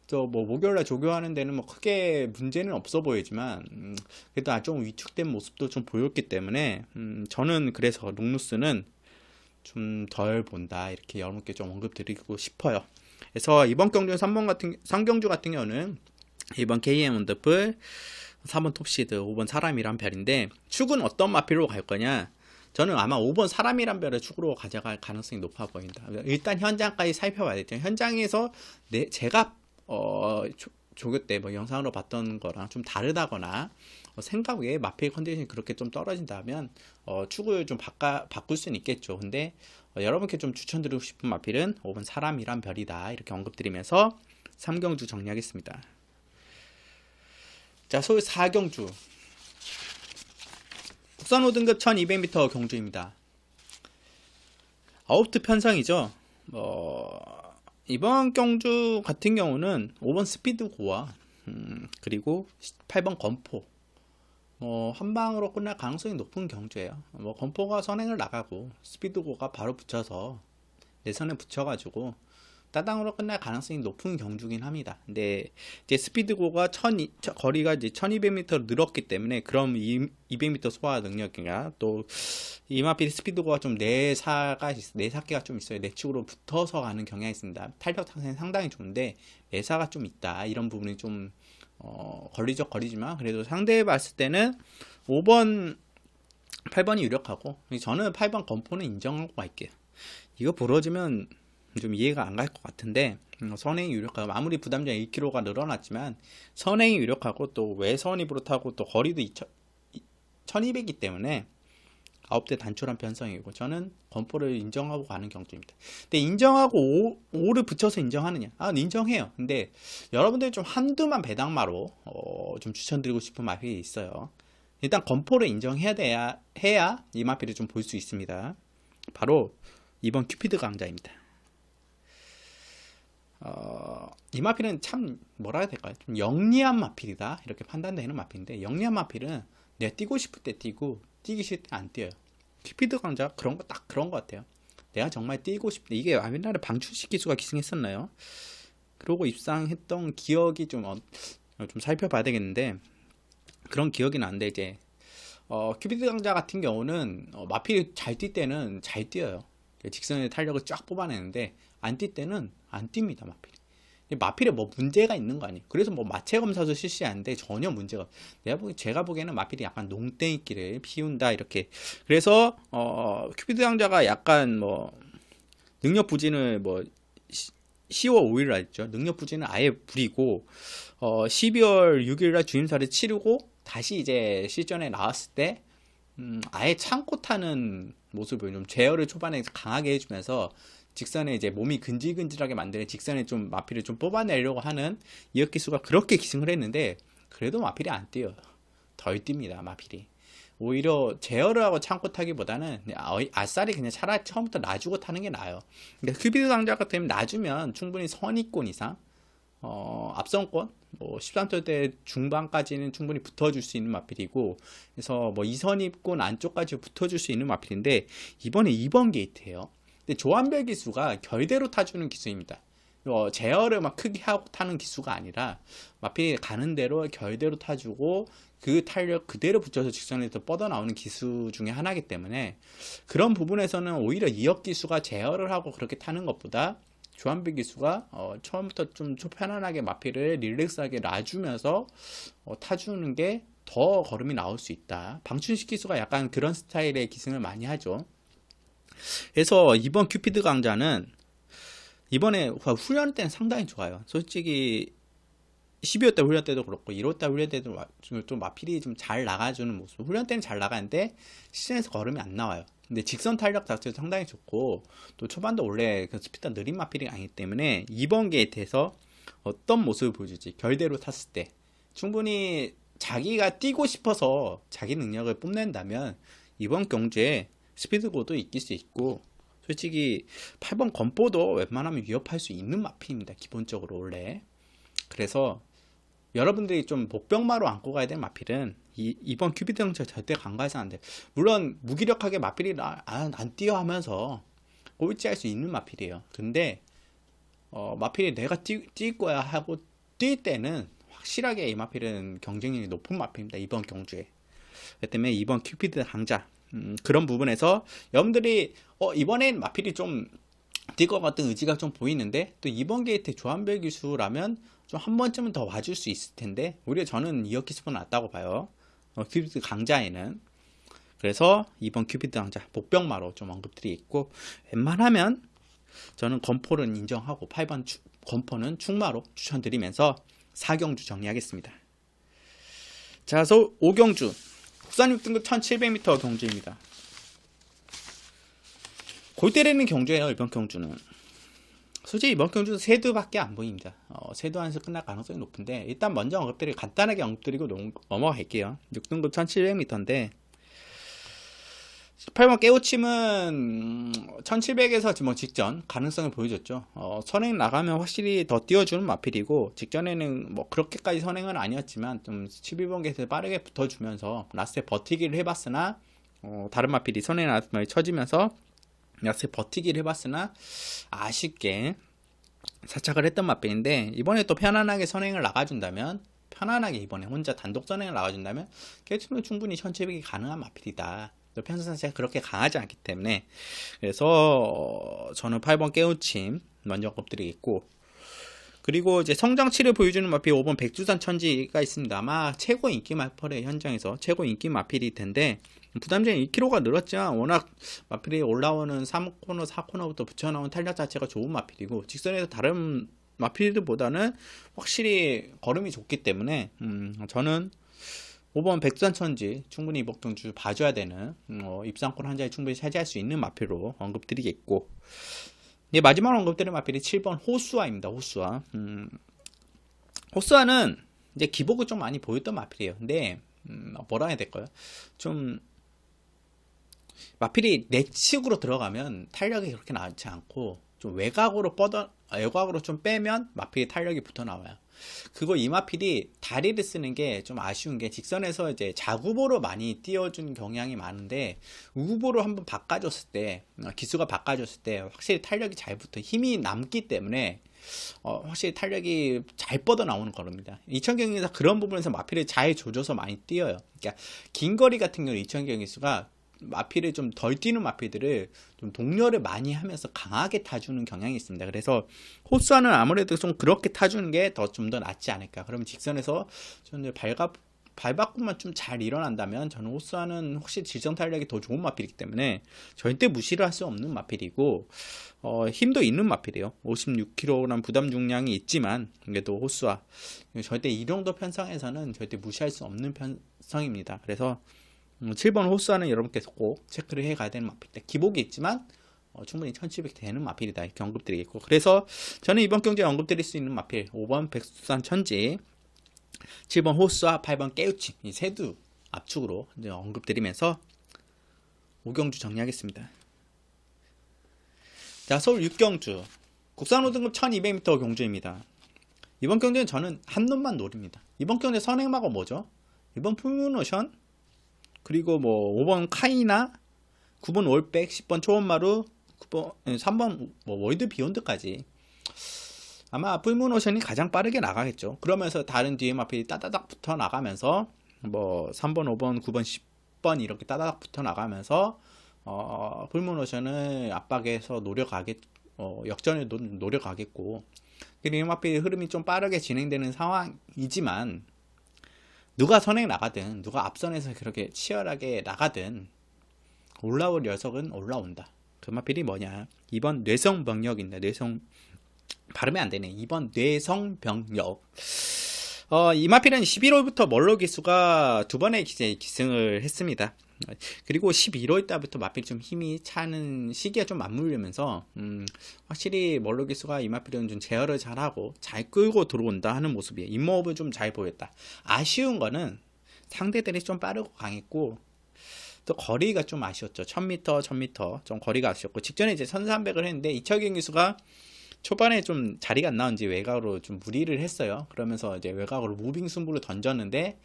또 뭐 목요일날 조교하는 데는 뭐 크게 문제는 없어 보이지만 그래도 좀 위축된 모습도 좀 보였기 때문에 저는 그래서 롱루스는 좀 덜 본다 이렇게 여러분께 좀 언급드리고 싶어요. 그래서 이번 경주 3경주 같은 경우는 2번 KM 원더풀, 4번 톱시드, 5번 사람이란 별인데 축은 어떤 마필로 갈 거냐? 저는 아마 5번 사람이란 별을 축으로 가져갈 가능성이 높아 보인다. 일단 현장까지 살펴봐야 되죠. 현장에서 제가 조교 때 뭐 영상으로 봤던 거랑 좀 다르다거나 생각 외에 마필 컨디션이 그렇게 좀 떨어진다면 축을 좀 바꿀 수는 있겠죠. 근데 여러분께 좀 추천드리고 싶은 마필은 5번 사람이란 별이다 이렇게 언급드리면서 3경주 정리하겠습니다. 자, 서울 4경주 국산 5등급 1200m 경주입니다. 아웃트 편성이죠. 이번 경주 같은 경우는 5번 스피드 고와 그리고 8번 건포 한 방으로 끝날 가능성이 높은 경주예요. 건포가 선행을 나가고 스피드고가 바로 붙여서 내선에 붙여가지고 따당으로 끝날 가능성이 높은 경주긴 합니다. 근데 이제 스피드고가 거리가 이제 1200m로 늘었기 때문에 그럼 200m 소화 능력이나 또 이마필 스피드고가 좀 내사기가 좀 있어요. 내축으로 붙어서 가는 경향이 있습니다. 탄력 상승이 상당히 좋은데 내사가 좀 있다. 이런 부분이 좀 거리지만 그래도 상대해 봤을 때는 5번 8번이 유력하고 저는 8번 건포는 인정하고 갈게요. 이거 부러지면 좀 이해가 안 갈 것 같은데 선행이 유력하고 아무리 부담량 1km가 늘어났지만 선행이 유력하고 또 외선입으로 타고 또 거리도 1200이기 때문에 9대 단촐한 편성이고 저는 건포를 인정하고 가는 경주입니다. 근데 인정하고 5를 붙여서 인정하느냐? 인정해요. 근데 여러분들 좀 한두만 배당마로 좀 추천드리고 싶은 마필이 있어요. 일단 건포를 인정해야 해야 이 마필을 좀 볼 수 있습니다. 바로 이번 큐피드 강자입니다. 이 마필은 참 뭐라 해야 될까요? 좀 영리한 마필이다 이렇게 판단되는 마필인데 영리한 마필은 내가 뛰고 싶을 때 뛰고 뛰기 싫을 때 안 뛰어요. 큐피드 강자 딱 그런 것 같아요. 내가 정말 뛰고 싶대. 이게 옛날에 방춘식 기수가 기승했었나요? 그러고 입상했던 기억이 좀 살펴봐야 되겠는데 그런 기억이 나는데 이제 큐피드 강자 같은 경우는 마필이 잘 뛸 때는 잘 뛰어요. 직선의 탄력을 쫙 뽑아내는데 안 뛸 때는 안 뜁니다. 마필에 뭐 문제가 있는 거 아니에요. 그래서 뭐 마체 검사도 실시하는데 전혀 문제가 제가 보기에는 마필이 약간 농땡이끼를 피운다 이렇게. 그래서 큐피드 강자가 약간 뭐 능력 부진을 10월 5일날 했죠. 능력 부진을 아예 부리고 12월 6일날 주임사를 치르고 다시 이제 실전에 나왔을 때 아예 참고 타는 모습을 좀 제어를 초반에 강하게 해주면서 직선에 이제 몸이 근질근질하게 만드는 직선에 좀 마필을 좀 뽑아내려고 하는 이혁 기수가 그렇게 기승을 했는데 그래도 마필이 안 뛰어요. 덜 뜁니다. 마필이. 오히려 제어를 하고 참고 타기보다는 아싸리 그냥 차라리 처음부터 놔주고 타는 게 나아요. 그러니까 큐비드 강자 같은 놔주면 충분히 선의권 이상 앞선권 13대 중반까지는 충분히 붙어줄 수 있는 마필이고 그래서 2선입권 안쪽까지 붙어줄 수 있는 마필인데 이번에 2번 게이트예요. 근데 조한별 기수가 결대로 타주는 기수입니다. 제어를 막 크게 하고 타는 기수가 아니라 마필이 가는 대로 결대로 타주고 그 탄력 그대로 붙여서 직선에서 뻗어나오는 기수 중에 하나이기 때문에 그런 부분에서는 오히려 이혁 기수가 제어를 하고 그렇게 타는 것보다 조한별 기수가 처음부터 좀 편안하게 마필을 릴렉스하게 놔주면서 타주는 게 더 걸음이 나올 수 있다. 방춘식 기수가 약간 그런 스타일의 기승을 많이 하죠. 그래서 이번 큐피드 강자는 이번에 훈련 때는 상당히 좋아요. 솔직히 12월 때 훈련 때도 그렇고 1월 때 훈련 때도 좀 마필이 좀 잘 나가주는 모습. 훈련 때는 잘 나가는데 시즌에서 걸음이 안 나와요. 근데 직선 탄력 자체도 상당히 좋고 또 초반도 원래 그 스피드가 느린 마필이 아니기 때문에 이번 게이트에서 어떤 모습을 보여줄지 결대로 탔을 때 충분히 자기가 뛰고 싶어서 자기 능력을 뽐낸다면 이번 경주에 스피드고도 이길 수 있고 솔직히 8번 건포도 웬만하면 위협할 수 있는 마필입니다. 기본적으로 원래. 그래서 여러분들이 좀 목병마로 안고 가야 될 마필은 이번 큐비드 형철 절대 간과해서는 안 돼요. 물론 무기력하게 마필이 안 뛰어 하면서 꼴찌할 수 있는 마필이에요. 근데 마필이 내가 뛸 거야 하고 뛸 때는 확실하게 이 마필은 경쟁력이 높은 마필입니다. 이번 경주에. 그렇기 때문에 이번 큐피드 강자 그런 부분에서 여러분들이 이번엔 마필이 좀 뛸 것 같은 의지가 좀 보이는데 또 이번 게이트 조한별 기수라면 좀 한 번쯤은 더 와줄 수 있을 텐데 오히려 저는 이어 기수보다 낫다고 봐요. 큐피드 강자에는. 그래서 이번 큐피드 강자 복병마로 좀 언급드리겠고 웬만하면 저는 건포는 인정하고 8번 건포는 충마로 추천드리면서 4경주 정리하겠습니다. 자, 서울 5경주 국산 6등급 1700m 경주입니다. 골 때리는 경주예요. 이번 경주는 솔직히 이번 경주는 세두밖에 안 보입니다. 세두 안에서 끝날 가능성이 높은데 일단 먼저 간단하게 언급드리고 넘어갈게요. 6등급 1700m인데 18번 깨우침은 1700에서 뭐 직전 가능성을 보여줬죠. 선행 나가면 확실히 더 띄워주는 마필이고 직전에는 뭐 그렇게까지 선행은 아니었지만 좀 11번 게이트에 빠르게 붙어주면서 라스트에 버티기를 해봤으나 다른 마필이 선행 나가면 쳐지면서 라스트에 버티기를 해봤으나 아쉽게 사착을 했던 마필인데 이번에 또 편안하게 선행을 나가준다면 편안하게 이번에 혼자 단독 선행을 나가준다면 깨우침은 충분히 1700이 가능한 마필이다. 편수 자체가 그렇게 강하지 않기 때문에 그래서 저는 8번 깨우침 먼저 언급드리겠고 그리고 이제 성장치를 보여주는 마필 5번 백두산 천지가 있습니다. 아마 최고 인기 마필의 현장에서 최고 인기 마필일 텐데 부담적인 2kg가 늘었지만 워낙 마필이 올라오는 3코너 4코너부터 붙여나온 탄력 자체가 좋은 마필이고 직선에서 다른 마필들보다는 확실히 걸음이 좋기 때문에 저는 5번 백두산천지 충분히 이번 경주 봐줘야 되는 입상권 한 자리 충분히 차지할 수 있는 마필로 언급드리겠고 마지막으로 언급드릴 마필이 7번 호수아입니다. 호수아 호수아는 이제 기복을 좀 많이 보였던 마필이에요. 근데 뭐라 해야 될까요? 좀 마필이 내측으로 들어가면 탄력이 그렇게 나지 않고 좀 외곽으로 좀 빼면 마필이 탄력이 붙어 나와요. 그거 이 마필이 다리를 쓰는 게 좀 아쉬운 게 직선에서 이제 자구보로 많이 띄워준 경향이 많은데 우구보로 한번 바꿔줬을 때 기수가 바꿔줬을 때 확실히 탄력이 잘 붙어 힘이 남기 때문에 확실히 탄력이 잘 뻗어 나오는 거랍니다. 이천경기에서 그런 부분에서 마필을 잘 조져서 많이 뛰어요. 그러니까 긴 거리 같은 경우 이천경 기수가 마필을 좀 덜 뛰는 마필들을 좀 동료를 많이 하면서 강하게 타주는 경향이 있습니다. 그래서 호수아는 아무래도 좀 그렇게 타주는 게 좀 더 낫지 않을까. 그러면 직선에서 저는 발바꿈만 좀 잘 일어난다면 저는 호수아는 확실히 질성 탄력이 더 좋은 마필이기 때문에 절대 무시를 할 수 없는 마필이고 힘도 있는 마필이에요. 56kg 부담 중량이 있지만 그래도 호수아 절대 이 정도 편성에서는 절대 무시할 수 없는 편성입니다. 그래서 7번 호수아는 여러분께 꼭 체크를 해 가야 되는 마필이다. 기복이 있지만 충분히 1700 되는 마필이다. 이렇게 언급드리겠고 그래서 저는 이번 경기에 언급드릴 수 있는 마필 5번 백두산 천지 7번 호수아 8번 깨우침 이 세두 압축으로 이제 언급드리면서 5경주 정리하겠습니다. 자, 서울 6경주 국산 5등급 1200m 경주입니다. 이번 경주는 저는 한 놈만 노립니다. 이번 경주 선행마가 뭐죠? 이번 풀문오션 그리고 뭐 5번 카이나 9번 올백 10번 초원마루 3번 뭐 월드 비욘드까지 아마 풀문오션이 가장 빠르게 나가겠죠. 그러면서 다른 뒤에 마필이 따다닥 붙어 나가면서 뭐 3번 5번 9번 10번 이렇게 따다닥 붙어 나가면서 풀문오션을 압박해서 역전을 노려가겠고 그리고 마필 흐름이 좀 빠르게 진행되는 상황이지만 누가 선행 나가든 누가 앞선에서 그렇게 치열하게 나가든 올라올 녀석은 올라온다. 그 마필이 뭐냐? 이번 뇌성병력인데 발음이 안 되네. 이번 뇌성병력. 이 마필은 11월부터 멀로 기수가 두 번의 기승을 했습니다. 그리고 11월 달부터 마필이 좀 힘이 차는 시기가 좀 맞물리면서 확실히 멀로 기수가 이 마필은 좀 제어를 잘하고 잘 끌고 들어온다 하는 모습이에요. 임무업을 좀 잘 보였다. 아쉬운 거는 상대들이 좀 빠르고 강했고 또 거리가 좀 아쉬웠죠. 1000m 좀 거리가 아쉬웠고 직전에 이제 1300을 했는데 이철경 기수가 초반에 좀 자리가 안 나온지 외곽으로 좀 무리를 했어요. 그러면서 이제 외곽으로 무빙 승부를 던졌는데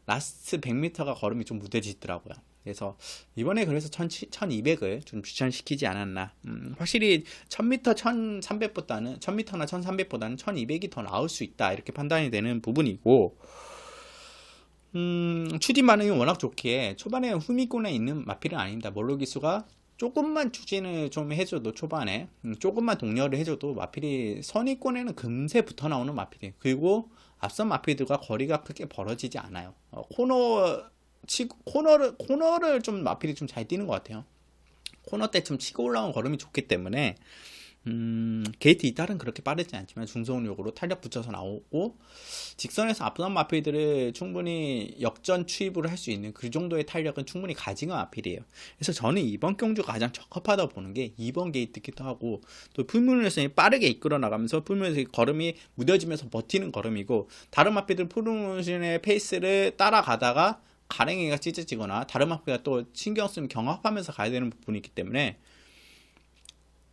라스트 100m가 걸음이 좀 무뎌지더라고요. 그래서 이번에 그래서 1200을 좀 추천시키지 않았나. 확실히 1000m, 1300보다는 1000m나 1300보다는 1200이 더 나을 수 있다. 이렇게 판단이 되는 부분이고, 추진 반응이 워낙 좋기에 초반에 후미권에 있는 마필은 아닙니다. 몰로 기수가 조금만 추진을 좀 해줘도 초반에 조금만 독려를 해줘도 마필이 선위권에는 금세 붙어 나오는 마필이에요. 그리고 앞선 마필들과 거리가 크게 벌어지지 않아요. 코너를 좀 마필이 좀 잘 뛰는 것 같아요. 코너 때 좀 치고 올라온 걸음이 좋기 때문에 게이트 이탈은 그렇게 빠르지 않지만 중속력으로 탄력 붙여서 나오고, 직선에서 앞선 마필들을 충분히 역전 추입을 할 수 있는 그 정도의 탄력은 충분히 가지는 마필이에요. 그래서 저는 이번 경주가 가장 적합하다고 보는 게 2번 게이트기도 하고, 또 풀무르선이 빠르게 이끌어 나가면서 풀무르선이 걸음이 무뎌지면서 버티는 걸음이고, 다른 마필들 풀무르선의 페이스를 따라가다가 가랭이가 찢어지거나 다른 마필가 또 신경 쓰면 경합하면서 가야 되는 부분이 있기 때문에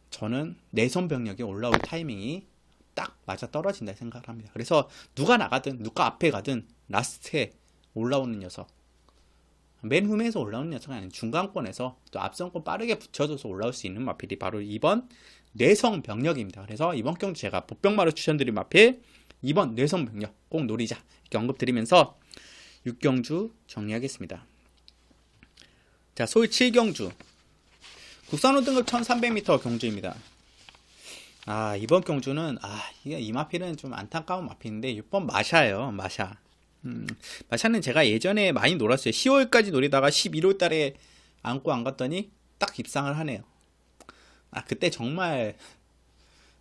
저는 내선 병력이 올라올 타이밍이 딱 맞아 떨어진다 생각을 합니다. 그래서 누가 나가든 누가 앞에 가든 라스트에 올라오는 녀석, 맨 후면에서 올라오는 녀석이 아닌 중간권에서 또 앞선권 빠르게 붙여줘서 올라올 수 있는 마필이 바로 2번 내성 병력입니다. 그래서 이번 경주 제가 보병마루 추천드린 마필 2번 내성 병력 꼭 노리자 이렇게 언급드리면서 6경주 정리하겠습니다. 자, 소위 7경주 국산호 등급 1300m 경주입니다. 이번 경주는 이 마필은 좀 안타까운 마필인데 6번 마샤예요. 마샤. 마샤는 제가 예전에 많이 놀았어요. 10월까지 노리다가 11월 달에 안고 안 갔더니 딱 입상을 하네요. 그때 정말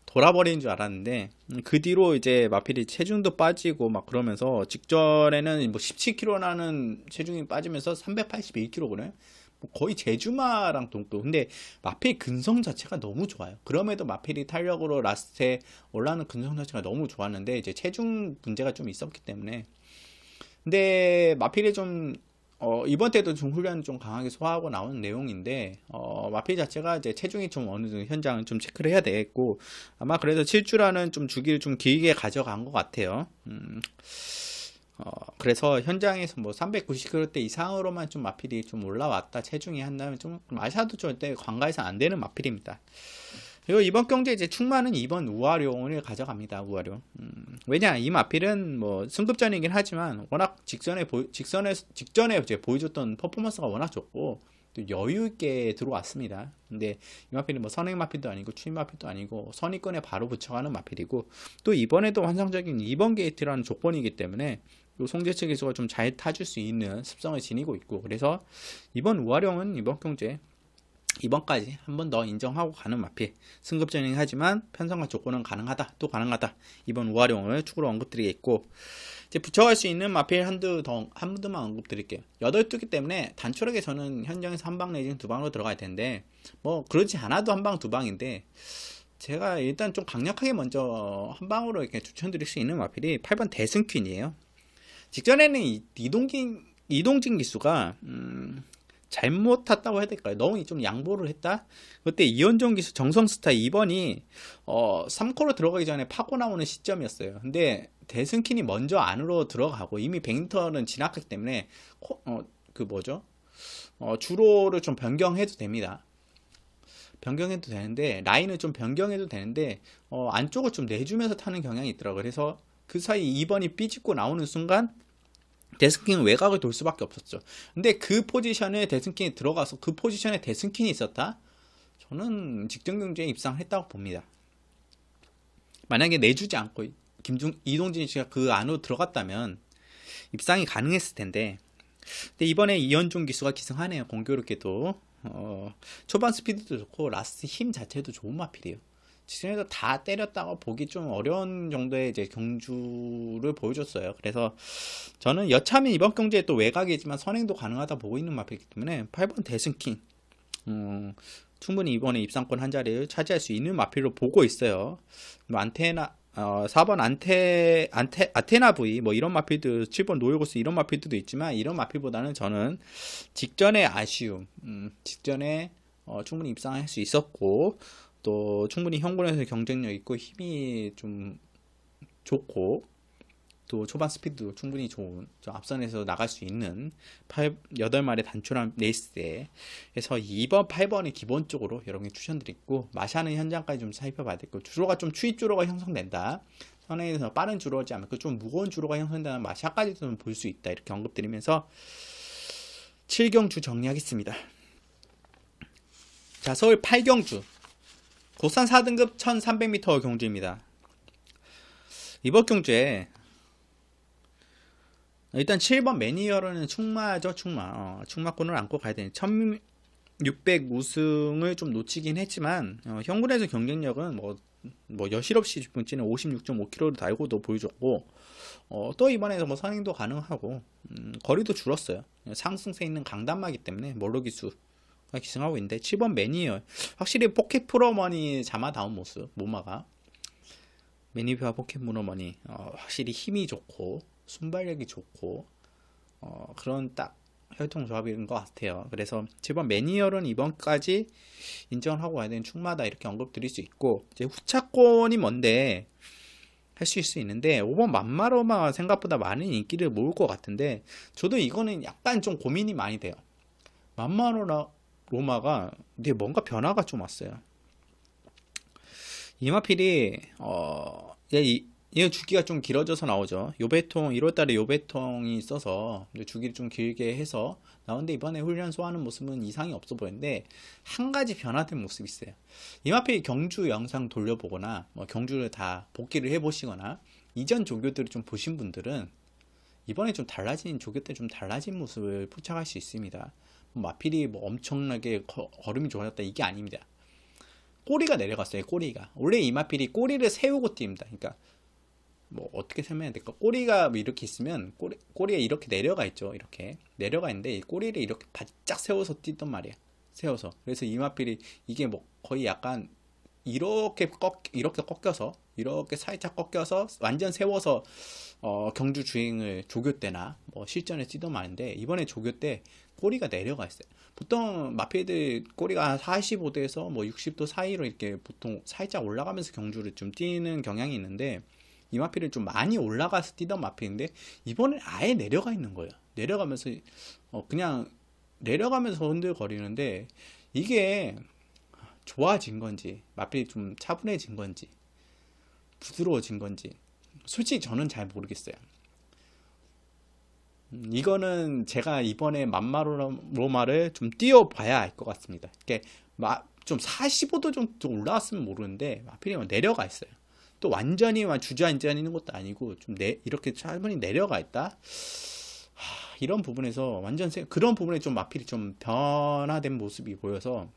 돌아버린 줄 알았는데, 그 뒤로 이제 마필이 체중도 빠지고 막 그러면서 직전에는 뭐 17kg라는 체중이 빠지면서 381kg, 거의 제주마랑 동급. 근데 마필 근성 자체가 너무 좋아요. 그럼에도 마필이 탄력으로 라스트에 올라오는 근성 자체가 너무 좋았는데 이제 체중 문제가 좀 있었기 때문에. 근데 마필이 좀 이번 때도 좀 훈련 좀 강하게 소화하고 나오는 내용인데, 마필 자체가 이제 체중이 좀 어느 정도 현장은 좀 체크를 해야 되겠고, 아마 그래서 7주라는 좀 주기를 좀 길게 가져간 것 같아요. 그래서 현장에서 뭐 390kg 이상으로만 좀 마필이 좀 올라왔다 체중이 한다면 좀 마샤도 절대 관가에서 안 되는 마필입니다. 그리고 이번 경주에 이제 충만은 2번 우아룡을 가져갑니다. 우아룡. 왜냐, 이 마필은 뭐 승급전이긴 하지만 워낙 직전에 이제 보여줬던 퍼포먼스가 워낙 좋고 또 여유 있게 들어왔습니다. 근데 이 마필이 뭐 선행 마필도 아니고 추임 마필도 아니고 선입권에 바로 붙여가는 마필이고, 또 이번에도 환상적인 2번 게이트라는 조건이기 때문에 송재철 기수가 좀 잘 타줄 수 있는 습성을 지니고 있고, 그래서 이번 우아룡은 이번 경주에 2번까지 한 번 더 인정하고 가는 마필. 승급전이긴 하지만 편성과 조건은 가능하다. 또 가능하다. 이번 우아룡을 추가로 언급드리겠고, 이제 붙여갈 수 있는 마필 한두만 언급드릴게요. 8두기 때문에 단촐하게 저는 현장에서 한 방 내지는 두 방으로 들어갈 텐데, 뭐 그렇지 않아도 한 방 두 방인데, 제가 일단 좀 강력하게 먼저 한 방으로 이렇게 추천드릴 수 있는 마필이 8번 대승퀸이에요. 직전에는 이동진 기수가 잘못 탔다고 해야 될까요? 너무 좀 양보를 했다? 그때 이현종 기수 정성스타 2번이 3코로 들어가기 전에 파고 나오는 시점이었어요. 근데 대승킨이 먼저 안으로 들어가고 이미 100m는 지났기 때문에 주로를 좀 변경해도 됩니다. 변경해도 되는데, 라인을 좀 변경해도 되는데 안쪽을 좀 내주면서 타는 경향이 있더라고요. 그래서 그 사이 2번이 삐집고 나오는 순간 대승킨은 외곽을 돌 수밖에 없었죠. 근데 그 포지션에 대승킨이 들어가서 그 포지션에 대승킨이 있었다? 저는 직전 경주에 입상했다고 봅니다. 만약에 내주지 않고 이동진 씨가 그 안으로 들어갔다면 입상이 가능했을 텐데, 근데 이번에 이현종 기수가 기승하네요. 공교롭게도 초반 스피드도 좋고 라스트 힘 자체도 좋은 마필이에요. 직전에도 다 때렸다고 보기 좀 어려운 정도의 이제 경주를 보여줬어요. 그래서 저는 여차하면 이번 경주에 또 외곽이지만 선행도 가능하다 보고 있는 마필이기 때문에 8번 대승킹 충분히 이번에 입상권 한 자리를 차지할 수 있는 마필로 보고 있어요. 4번 아테나 V 뭐 이런 마필도, 7번 노요고스 이런 마필들도 있지만, 이런 마필보다는 저는 직전에 아쉬움, 직전에 충분히 입상할 수 있었고, 또 충분히 형군에서 경쟁력 있고 힘이 좀 좋고, 또 초반 스피드도 충분히 좋은 좀 앞선에서 나갈 수 있는 8마리 단촐한 레이스에 해서 2번, 8번이 기본적으로 여러분께 추천드리고 마샤는 현장까지 좀 살펴봐야 되고 주로가 좀 추입 주로가 형성된다. 선행에서 빠른 주로지 않고 좀 무거운 주로가 형성되는 마샤까지도 좀 볼 수 있다. 이렇게 언급드리면서 7경주 정리하겠습니다. 자, 서울 8경주 고산 4등급 1300m 경주입니다. 이번 경주에 일단 7번 매니어로는 충마죠. 충마권을 안고 가야 되는 1600 우승을 좀 놓치긴 했지만 현군에서 경쟁력은 뭐 여실없이 분치는 56.5km를 달고도 보여줬고 또 이번에 뭐 선행도 가능하고 거리도 줄었어요. 상승세 있는 강단마기 때문에 몰로기수가 기승하고 있는데 7번 매니어 확실히 포켓 프로머니 자마다운 모습 모마가 매니표와 포켓 프로머니 확실히 힘이 좋고 순발력이 좋고 그런 딱 혈통조합인 것 같아요. 그래서 7번 매니얼은 이번까지 인정을 하고 가야 되는 충마다 이렇게 언급드릴 수 있고 이제 후차권이 뭔데 할 수 있는데 5번 맘마로마가 생각보다 많은 인기를 모을 것 같은데 저도 이거는 약간 좀 고민이 많이 돼요. 맘마로마가 근데 뭔가 변화가 좀 왔어요. 이마필이 얘 주기가 좀 길어져서 나오죠. 요배통 1월달에 요배통이 있어서 주기를 좀 길게 해서 나오는데 이번에 훈련 소화하는 모습은 이상이 없어 보이는데 한 가지 변화된 모습이 있어요. 이마필 경주 영상 돌려보거나 경주를 다 복귀를 해보시거나 이전 조교들을 좀 보신 분들은 이번에 좀 달라진 조교 때 좀 달라진 모습을 포착할 수 있습니다. 마필이 엄청나게 걸음이 좋아졌다 이게 아닙니다. 꼬리가 내려갔어요. 꼬리가 원래 이마필이 꼬리를 세우고 뜁니다. 그러니까 어떻게 설명해야 될까? 꼬리가 이렇게 있으면 꼬리에 이렇게 내려가 있죠. 이렇게 내려가 있는데 이 꼬리를 이렇게 바짝 세워서 뛰단 말이야. 세워서. 그래서 이마필이 이게 거의 약간 이렇게 꺾여서 이렇게 살짝 꺾여서 완전 세워서 경주 주행을 조교 때나 실전에 뛰던 말인데 이번에 조교 때 꼬리가 내려가 있어요. 보통 마필들 꼬리가 45도에서 60도 사이로 이렇게 보통 살짝 올라가면서 경주를 좀 뛰는 경향이 있는데 이마필은 좀 많이 올라가서 뛰던 마필인데 이번엔 아예 내려가 있는 거예요. 내려가면서 그냥 내려가면서 흔들거리는데 이게 좋아진 건지 마필이 좀 차분해진 건지 부드러워진 건지 솔직히 저는 잘 모르겠어요. 이거는 제가 이번에 맘마로마를 좀 뛰어봐야 알 것 같습니다. 이게 좀 45도 정도 올라왔으면 모르는데 마필이 내려가 있어요. 또 완전히 주저앉아 있는 것도 아니고 좀 이렇게 차분히 내려가 있다. 이런 부분에서 그런 부분에 좀 마필이 좀 변화된 모습이 보여서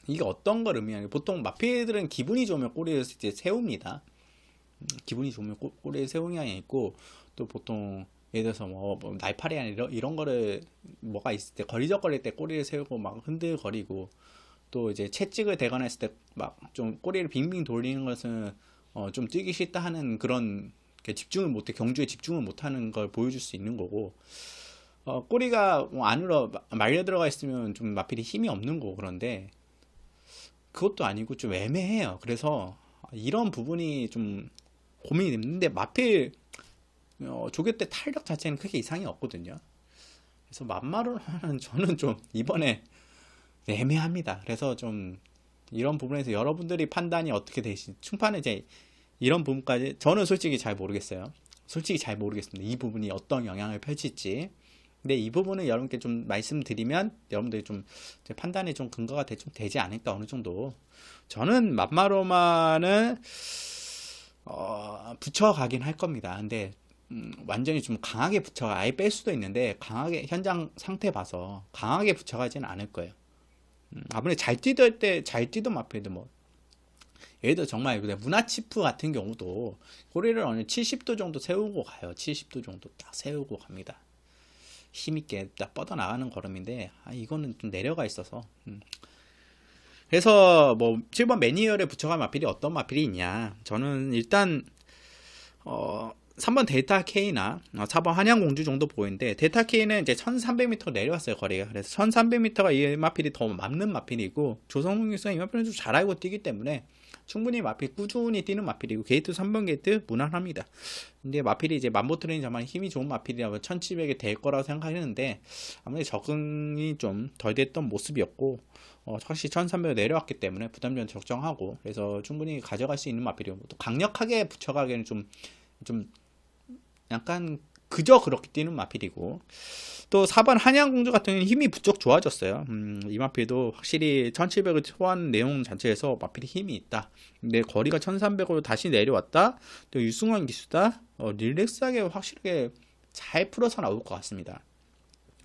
이게 어떤 걸 의미하냐? 보통 마필들은 기분이 좋으면 꼬리를 이제 세웁니다. 기분이 좋으면 꼬리를 세우는 경향이 있고 또 보통 예를 들어서 날파리 아니라 이런 거를 뭐가 있을 때 거리적거릴 때 꼬리를 세우고 막 흔들거리고 또 이제 채찍을 대거나 했을 때 막 좀 꼬리를 빙빙 돌리는 것은 좀 뛰기 싫다 하는 그런 경주에 집중을 못하는 걸 보여줄 수 있는 거고 꼬리가 안으로 말려 들어가 있으면 좀 마필이 힘이 없는 거고 그런데 그것도 아니고 좀 애매해요. 그래서 이런 부분이 좀 고민이 됐는데 마필 조교 때 탄력 자체는 크게 이상이 없거든요. 그래서 맘마로는 저는 좀 이번에 애매합니다. 그래서 좀 이런 부분에서 여러분들이 판단이 어떻게 되시 충판에 이제 이런 부분까지 저는 솔직히 잘 모르겠어요. 솔직히 잘 모르겠습니다. 이 부분이 어떤 영향을 펼칠지. 근데 이 부분을 여러분께 좀 말씀드리면 여러분들이 좀 판단에 좀 근거가 좀 되지 않을까 어느 정도. 저는 맘마로마는 붙여가긴 할 겁니다. 근데 완전히 좀 강하게 붙여가 아예 뺄 수도 있는데 강하게 현장 상태 봐서 강하게 붙여가지는 않을 거예요. 아무래도 잘 뛰던 마필들 예를 들어 정말 문화치프 같은 경우도 꼬리를 어느 70도 정도 세우고 가요. 70도 정도 딱 세우고 갑니다. 힘있게 딱 뻗어나가는 걸음인데 이거는 좀 내려가 있어서 그래서 7번 매니얼에 붙여간 마필이 어떤 마필이 있냐 저는 일단 3번 델타 K나 4번 한양공주 정도 보이는데 델타 K는 이제 1300m 내려왔어요 거리가. 그래서 1300m가 이 마필이 더 맞는 마필이고 조성웅 유수가 이 마필은 좀 잘 알고 뛰기 때문에 충분히 마필 꾸준히 뛰는 마필이고 게이트 3번 게이트 무난합니다. 근데 마필이 이제 만보 트레인 자만 힘이 좋은 마필이라고 1700에 될 거라고 생각했는데 아무래도 적응이 좀 덜 됐던 모습이었고 확실히 1300에 내려왔기 때문에 부담좀 적정하고 그래서 충분히 가져갈 수 있는 마필이고 또 강력하게 붙여가기에는 좀 약간 그저 그렇게 뛰는 마필이고 또 4번 한양공주 같은 경우는 힘이 부쩍 좋아졌어요. 이 마필도 확실히 1700을 초반 내용 자체에서 마필이 힘이 있다. 근데 거리가 1300으로 다시 내려왔다. 또 유승환 기수다. 릴렉스하게 확실하게 잘 풀어서 나올 것 같습니다.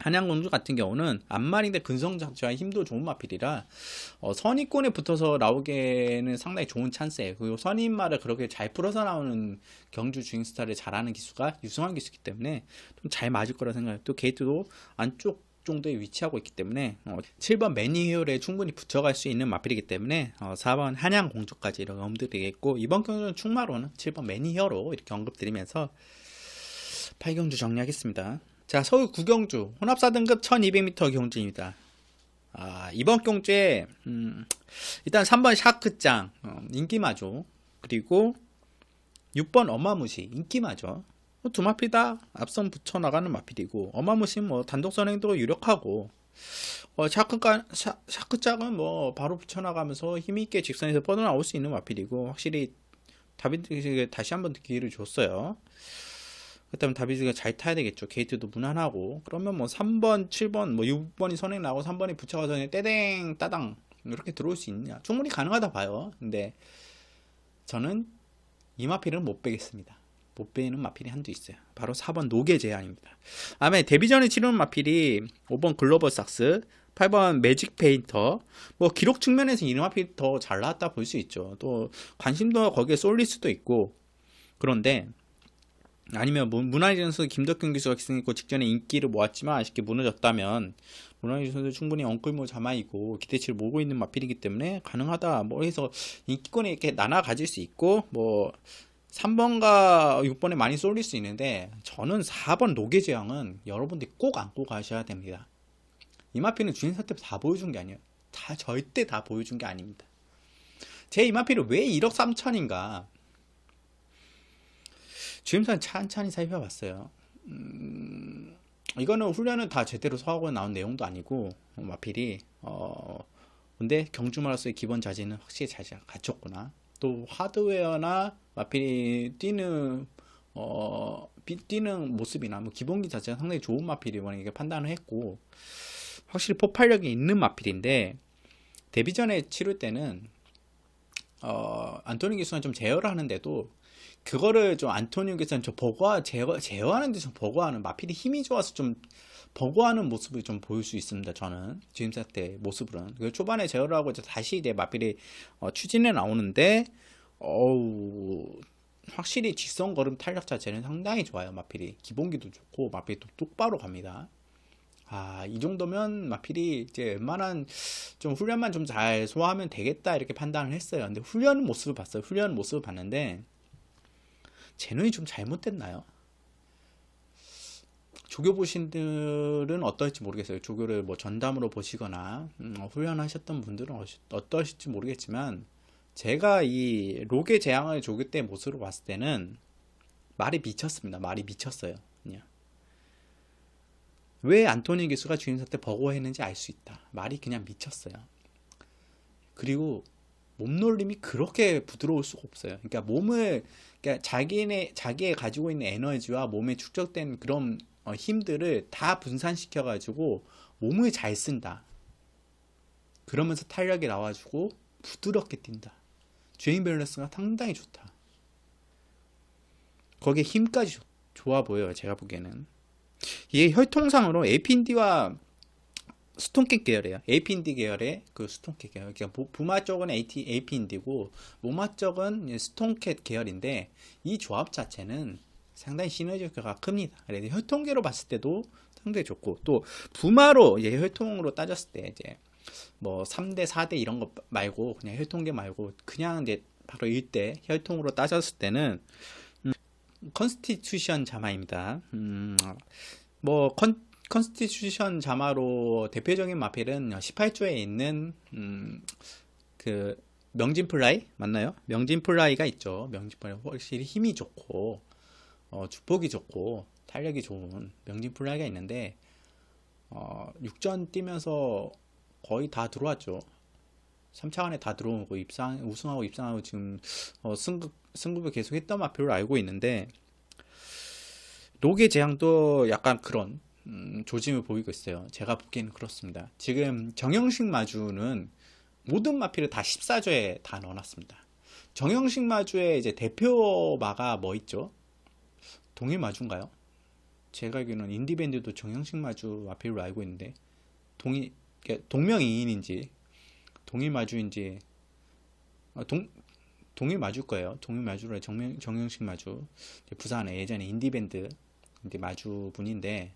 한양공주 같은 경우는 앞말인데 근성 자체와 힘도 좋은 마필이라 선입권에 붙어서 나오기에는 상당히 좋은 찬스예요. 그리고 선입말을 그렇게 잘 풀어서 나오는 경주 주행스타를 잘하는 기수가 유승환 기수이기 때문에 좀 잘 맞을 거라 생각해요. 또 게이트도 안쪽 정도에 위치하고 있기 때문에 7번 매니히어로에 충분히 붙여갈 수 있는 마필이기 때문에 4번 한양공주까지 이렇게 언급드리겠고 이번 경주는 충마로는 7번 매니히어로 이렇게 언급드리면서 8경주 정리하겠습니다. 자, 서울 9경주 혼합 4등급 1200m 경주입니다. 이번 경주에 일단 3번 샤크짱 인기마죠. 그리고 6번 어마무시 인기마죠. 두 마필 다 앞선 붙여나가는 마필이고 어마무시는 뭐 단독 선행도 유력하고 샤크짱은 뭐 바로 붙여나가면서 힘있게 직선에서 뻗어나올 수 있는 마필이고 확실히 다비드에게 다시 한번 기회를 줬어요. 그렇다면 다비드가 잘 타야 되겠죠. 게이트도 무난하고 그러면 뭐 3번, 7번, 뭐 6번이 선행 나고 3번이 붙여가서 그냥 떼댕 따당 이렇게 들어올 수 있냐 충분히 가능하다 봐요. 근데 저는 이 마필은 못 빼겠습니다. 못 빼는 마필이 한두 있어요. 바로 4번 노계 제한입니다. 아마 데뷔전에 치르는 마필이 5번 글로벌 삭스, 8번 매직 페인터. 뭐 기록 측면에서 이 마필이 더 잘 나왔다 볼 수 있죠. 또 관심도 거기에 쏠릴 수도 있고 그런데 아니면 문하희 선수 김덕균 기수가 있고 직전에 인기를 모았지만 아쉽게 무너졌다면 문하희 선수 충분히 엉클모 자마이고 기대치를 모으고 있는 마필이기 때문에 가능하다 뭐 해서 인기권이 이렇게 나눠 가질 수 있고 뭐 3번과 6번에 많이 쏠릴 수 있는데 저는 4번 노계제왕은 여러분들이 꼭 안고 가셔야 됩니다. 이 마필은 주행사 때 다 보여준 게 아니에요. 다 절대 다 보여준 게 아닙니다. 제 이 마필은 왜 1억 3천인가 주임사는 찬찬히 살펴봤어요. 이거는 훈련을 다 제대로 소화하고 나온 내용도 아니고 마필이 근데 경주마라서의 기본 자질은 확실히 잘 갖췄구나. 또 하드웨어나 마필이 뛰는 모습이나 뭐 기본기 자체가 상당히 좋은 마필이라고 이게 판단을 했고 확실히 폭발력이 있는 마필인데 데뷔 전에 치를 때는 안토니 기수가 좀 제어를 하는데도 그거를 좀 안토니오께서는 좀 제어하는데 좀 버거워하는 마필이 힘이 좋아서 좀 버거워하는 모습을 좀 보일 수 있습니다. 저는 주임사 때 모습으로는 초반에 제어를 하고 이제 다시 이제 마필이 추진해 나오는데 확실히 직선 걸음 탄력 자체는 상당히 좋아요. 마필이 기본기도 좋고 마필이 똑바로 갑니다. 이 정도면 마필이 이제 웬만한 좀 훈련만 좀 잘 소화하면 되겠다 이렇게 판단을 했어요. 근데 훈련 모습을 봤어요. 훈련 모습을 봤는데 제 눈이 좀 잘못됐나요? 조교 보신 분들은 어떨지 모르겠어요. 조교를 뭐 전담으로 보시거나 훈련하셨던 분들은 어떠실지 모르겠지만 제가 이 록의 재앙을 조교 때 모습으로 봤을 때는 말이 미쳤습니다. 말이 미쳤어요. 그냥. 왜 안토니 기수가 주임사 때 버거워했는지 알 수 있다. 말이 그냥 미쳤어요. 그리고 몸놀림이 그렇게 부드러울 수가 없어요. 그러니까 자기의 가지고 있는 에너지와 몸에 축적된 그런 힘들을 다 분산시켜 가지고 몸을 잘 쓴다. 그러면서 탄력이 나와주고 부드럽게 뛴다. 주행 밸런스가 상당히 좋다. 거기에 힘까지 좋아 보여요. 제가 보기에는. 이게 혈통상으로 AP인D와 스톤캣 계열이에요. AP인D 계열의 그 스톤캣 계열. 그러니까 부마 쪽은 AP인D고 모마 쪽은 스톤캣 계열인데 이 조합 자체는 상당히 시너지 효과가 큽니다. 그래서 혈통계로 봤을 때도 상당히 좋고 또 부마로 이제 혈통으로 따졌을 때 이제 뭐 3대 4대 이런 거 말고 그냥 혈통계 말고 그냥 이제 바로 1대 혈통으로 따졌을 때는 컨스티튜션 자마입니다. 뭐 컨스티튜션 자마로 대표적인 마필은 18조에 있는 그 명진 플라이 맞나요? 명진 플라이가 있죠. 명진 플라이 확실히 힘이 좋고 주폭이 좋고 탄력이 좋은 명진 플라이가 있는데 6전 뛰면서 거의 다 들어왔죠. 3차 안에 다 들어오고 우승하고 입상하고 지금 승급을 계속 했던 마필로 알고 있는데 록의 재앙도 약간 그런 조짐을 보이고 있어요. 제가 보기에는 그렇습니다. 지금 정형식 마주는 모든 마필을 다 14조에 다 넣어놨습니다. 정형식 마주의 이제 대표마가 뭐 있죠? 동일 마주인가요? 제가 알기로는 인디밴드도 정형식 마주 마필로 알고 있는데 동명이인인지 동일 마주인지 동일 마주일 거예요. 동일 마주로 정형식 마주 부산에 예전에 인디밴드 마주 분인데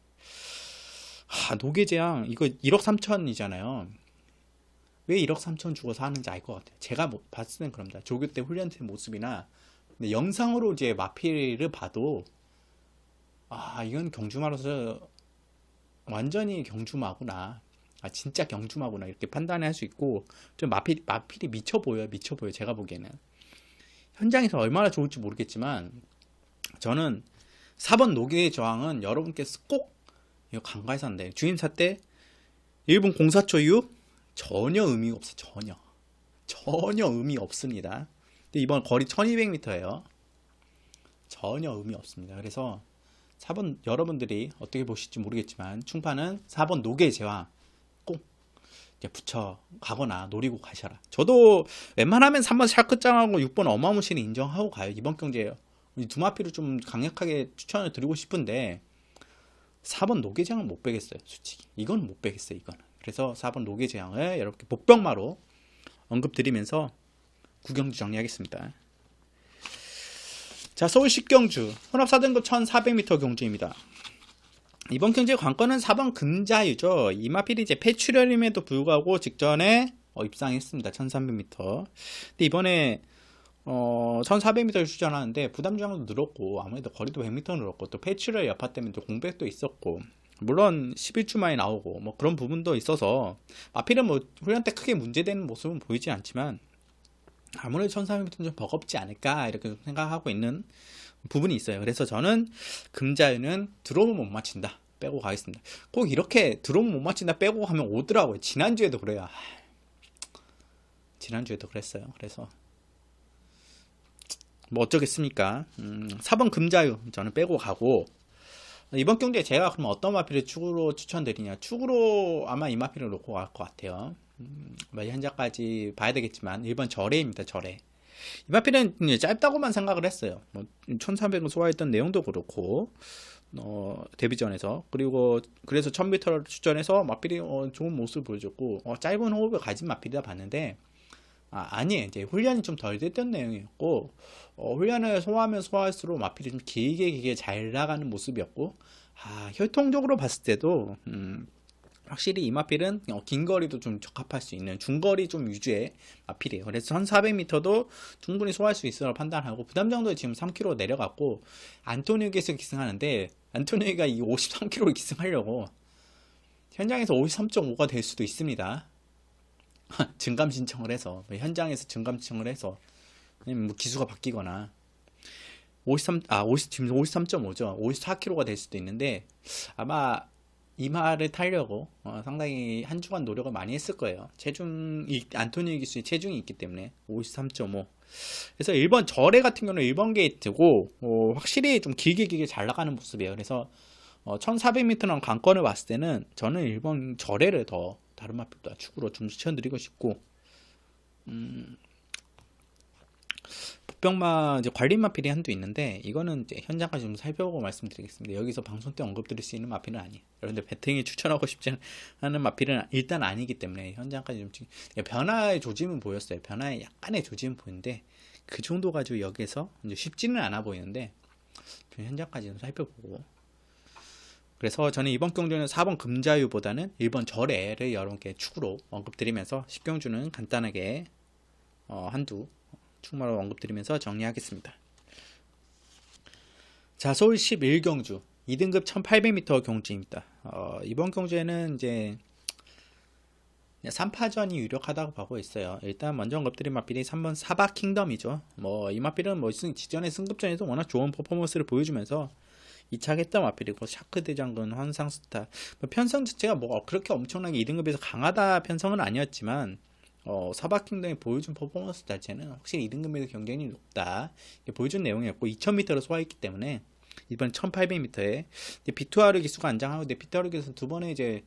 노계재앙 이거 1억 3천이잖아요. 왜 1억 3천 주고 사는지 알 것 같아요. 제가 봤을 땐 그럽니다. 조교 때 훈련된 모습이나 근데 영상으로 이제 마필을 봐도 이건 경주마로서 완전히 경주마구나. 진짜 경주마구나 이렇게 판단할 수 있고 좀 마필이 미쳐 보여요. 제가 보기에는 현장에서 얼마나 좋을지 모르겠지만 저는 4번 노계의 저항은 여러분께서 꼭 이거 간과해서 안 돼요. 주임사 때 1분 04초 이후 전혀 의미가 없어요. 전혀 의미 없습니다. 근데 이번 거리 1200m예요. 전혀 의미 없습니다. 그래서 4번 여러분들이 어떻게 보실지 모르겠지만 충파는 4번 노계의 제왕 꼭 붙여 가거나 노리고 가셔라. 저도 웬만하면 3번 샤크짱하고 6번 어마무시는 인정하고 가요. 이번 경기에요. 두 마피를 좀 강력하게 추천을 드리고 싶은데 4번 노계장은 못 빼겠어요. 솔직히 이건 못 빼겠어요. 이거는. 그래서 4번 노계장을 이렇게 복병마로 언급드리면서 구경주 정리하겠습니다. 자, 서울 10경주 혼합 4등급 1400m 경주입니다. 이번 경주의 관건은 4번 금자유죠. 이 마필이 이제 폐출혈임에도 불구하고 직전에 입상했습니다. 1300m. 근데 이번에 1400m를 출전하는데 부담 저항도 늘었고 아무래도 거리도 100m 늘었고 또 폐출혈 여파 때문에 또 공백도 있었고 물론 11주 만에 나오고 뭐 그런 부분도 있어서 마필은 뭐 훈련 때 크게 문제되는 모습은 보이지 않지만 아무래도 1400m는 좀 버겁지 않을까 이렇게 생각하고 있는 부분이 있어요. 그래서 저는 금자유는 드롭을 못 맞힌다 빼고 가겠습니다. 꼭 이렇게 드롭을 못 맞힌다 빼고 가면 오더라고요. 지난주에도 그래요. 지난주에도 그랬어요. 그래서 뭐 어쩌겠습니까. 4번 금자유 저는 빼고 가고 이번 경기에 제가 그럼 어떤 마필을 축으로 추천드리냐. 축으로 아마 이 마필을 놓고 갈 것 같아요. 현재까지 봐야 되겠지만 1번 절해입니다. 절해. 이 마필은 짧다고만 생각을 했어요. 1400을 소화했던 내용도 그렇고 데뷔전에서 그리고 그래서 1000m를 추천해서 마필이 좋은 모습을 보여줬고 짧은 호흡을 가진 마필이다 봤는데 아니에요. 이제 훈련이 좀 덜 됐던 내용이었고 훈련을 소화하면 소화할수록 마필이 좀 길게 잘 나가는 모습이었고 혈통적으로 봤을 때도 확실히 이 마필은 긴 거리도 좀 적합할 수 있는 중거리 좀 위주의 마필이에요. 그래서 1400m도 충분히 소화할 수 있으라고 판단하고 부담 정도에 지금 3kg 내려갔고 안토니우에서 기승하는데 안토니우가 이 53kg 기승하려고 현장에서 53.5가 될 수도 있습니다. 증감 신청을 해서 현장에서 증감 신청을 해서 아니면 뭐 기수가 바뀌거나 지금 53.5죠. 54kg가 될 수도 있는데 아마 이마를 타려고 상당히 한 주간 노력을 많이 했을 거예요. 안토니우 기수의 체중이 있기 때문에 53.5. 그래서 1번 절해 같은 경우는 1번 게이트고 확실히 좀 길게 잘 나가는 모습이에요. 그래서 1400m는 관건을 봤을 때는 저는 1번 절해를 더 다른 마필보다 축으로 좀 추천드리고 싶고 복병마 이제 관리 마필이 한두 있는데 이거는 이제 현장까지 좀 살펴보고 말씀드리겠습니다. 여기서 방송 때 언급드릴 수 있는 마필은 아니에요. 여러분들 배팅에 추천하고 싶지 않은 마필은 일단 아니기 때문에 현장까지 좀 변화의 조짐은 보였어요. 변화의 약간의 조짐은 보이는데 그 정도 가지고 여기서 이제 쉽지는 않아 보이는데 좀 현장까지 좀 살펴보고 그래서 저는 이번 경주는 4번 금자유보다는 1번 절해를 여러분께 축으로 언급드리면서 10경주는 간단하게 한두 축마로 언급드리면서 정리하겠습니다. 자, 서울 11경주 2등급 1800m 경주입니다. 이번 경주에는 이제 3파전이 유력하다고 보고 있어요. 일단 먼저 언급드린 마필이 3번 사박 킹덤이죠. 뭐 이 마필은 뭐 직전에 승급전에서 워낙 좋은 퍼포먼스를 보여주면서 2차 했던 마필이고, 샤크 대장군, 환상스타 뭐 편성 자체가 뭐 그렇게 엄청나게 2등급에서 강하다 편성은 아니었지만, 사박 킹덤이 보여준 퍼포먼스 자체는 확실히 2등급에서 경쟁력이 높다 보여준 내용이었고, 2000m로 소화했기 때문에 이번 1800m에 비투아르 기수가 안장하고, 근데 비투아르 기수는 두 번에 이제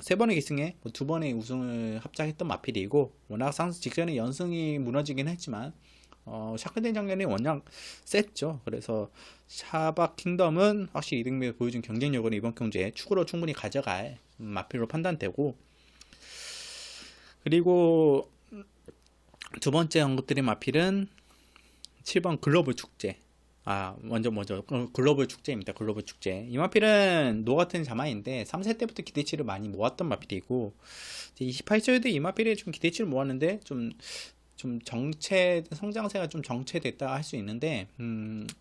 세 번의 기승에 두 번의 우승을 합작했던 마필이고, 워낙 상승 직전에 연승이 무너지긴 했지만 샤크된 장면이 워낙 셌죠. 그래서 샤박 킹덤은 확실히 2등급에 보여준 경쟁력을 이번 경주에 축으로 충분히 가져갈 마필로 판단되고, 그리고 두 번째 언급드린 마필은 7번 글로벌 축제. 먼저 글로벌 축제입니다. 글로벌 축제. 이 마필은 노 같은 자마인데 3세 때부터 기대치를 많이 모았던 마필이고, 28세에도 이 마필에 좀 기대치를 모았는데 좀 성장세가 좀 정체됐다 할 수 있는데,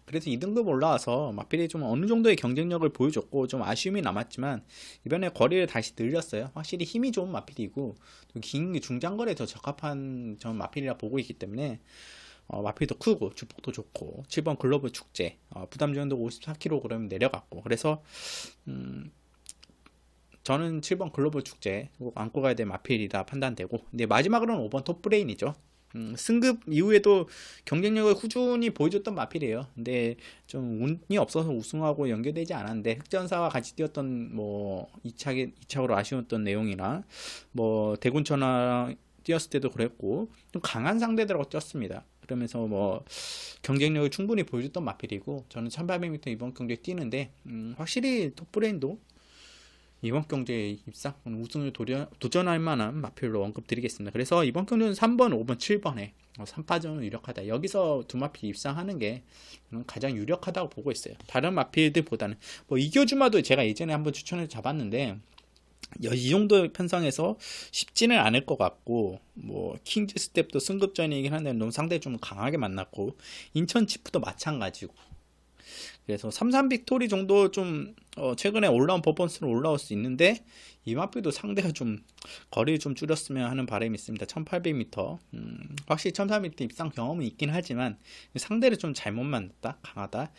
그래서 2등급 올라와서 마필이 좀 어느 정도의 경쟁력을 보여줬고, 좀 아쉬움이 남았지만 이번에 거리를 다시 늘렸어요. 확실히 힘이 좋은 마필이고, 긴 중장거리에 더 적합한 전 마필이라 보고 있기 때문에 마필도 크고 주폭도 좋고, 7번 글로벌 축제 부담 정도 54kg 내려갔고, 그래서 저는 7번 글로벌 축제 꼭 안고 가야 될 마필이라 판단되고, 근데 마지막으로는 5번 톱브레인이죠. 승급 이후에도 경쟁력을 꾸준히 보여줬던 마필이에요. 근데 좀 운이 없어서 우승하고 연결되지 않았는데, 흑전사와 같이 뛰었던 뭐 2차로 아쉬웠던 내용이나, 뭐 대군천하 뛰었을 때도 그랬고, 좀 강한 상대들하고 뛰었습니다. 그러면서 뭐 경쟁력을 충분히 보여줬던 마필이고, 저는 1800m 이번 경기에 뛰는데 확실히 톱브레인도 이번 경기에 입상 우승을 도전할 만한 마필로 언급드리겠습니다. 그래서 이번 경기는 3번, 5번, 7번에 3파전은 유력하다. 여기서 두 마필 입상하는 게 가장 유력하다고 보고 있어요. 다른 마필들보다는 뭐 이교주마도 제가 예전에 한번 추천을 잡았는데, 이 정도 편성에서 쉽지는 않을 것 같고, 뭐 킹즈 스텝도 승급전이긴 한데 너무 상대 좀 강하게 만났고, 인천 치프도 마찬가지고, 그래서 33 빅토리 정도 좀 최근에 올라온 퍼포먼스로 올라올 수 있는데, 이 마필도 상대가 좀 거리를 좀 줄였으면 하는 바람이 있습니다. 1800m 확실히 1400m 입상 경험은 있긴 하지만 상대를 좀 잘못 만났다, 강하다.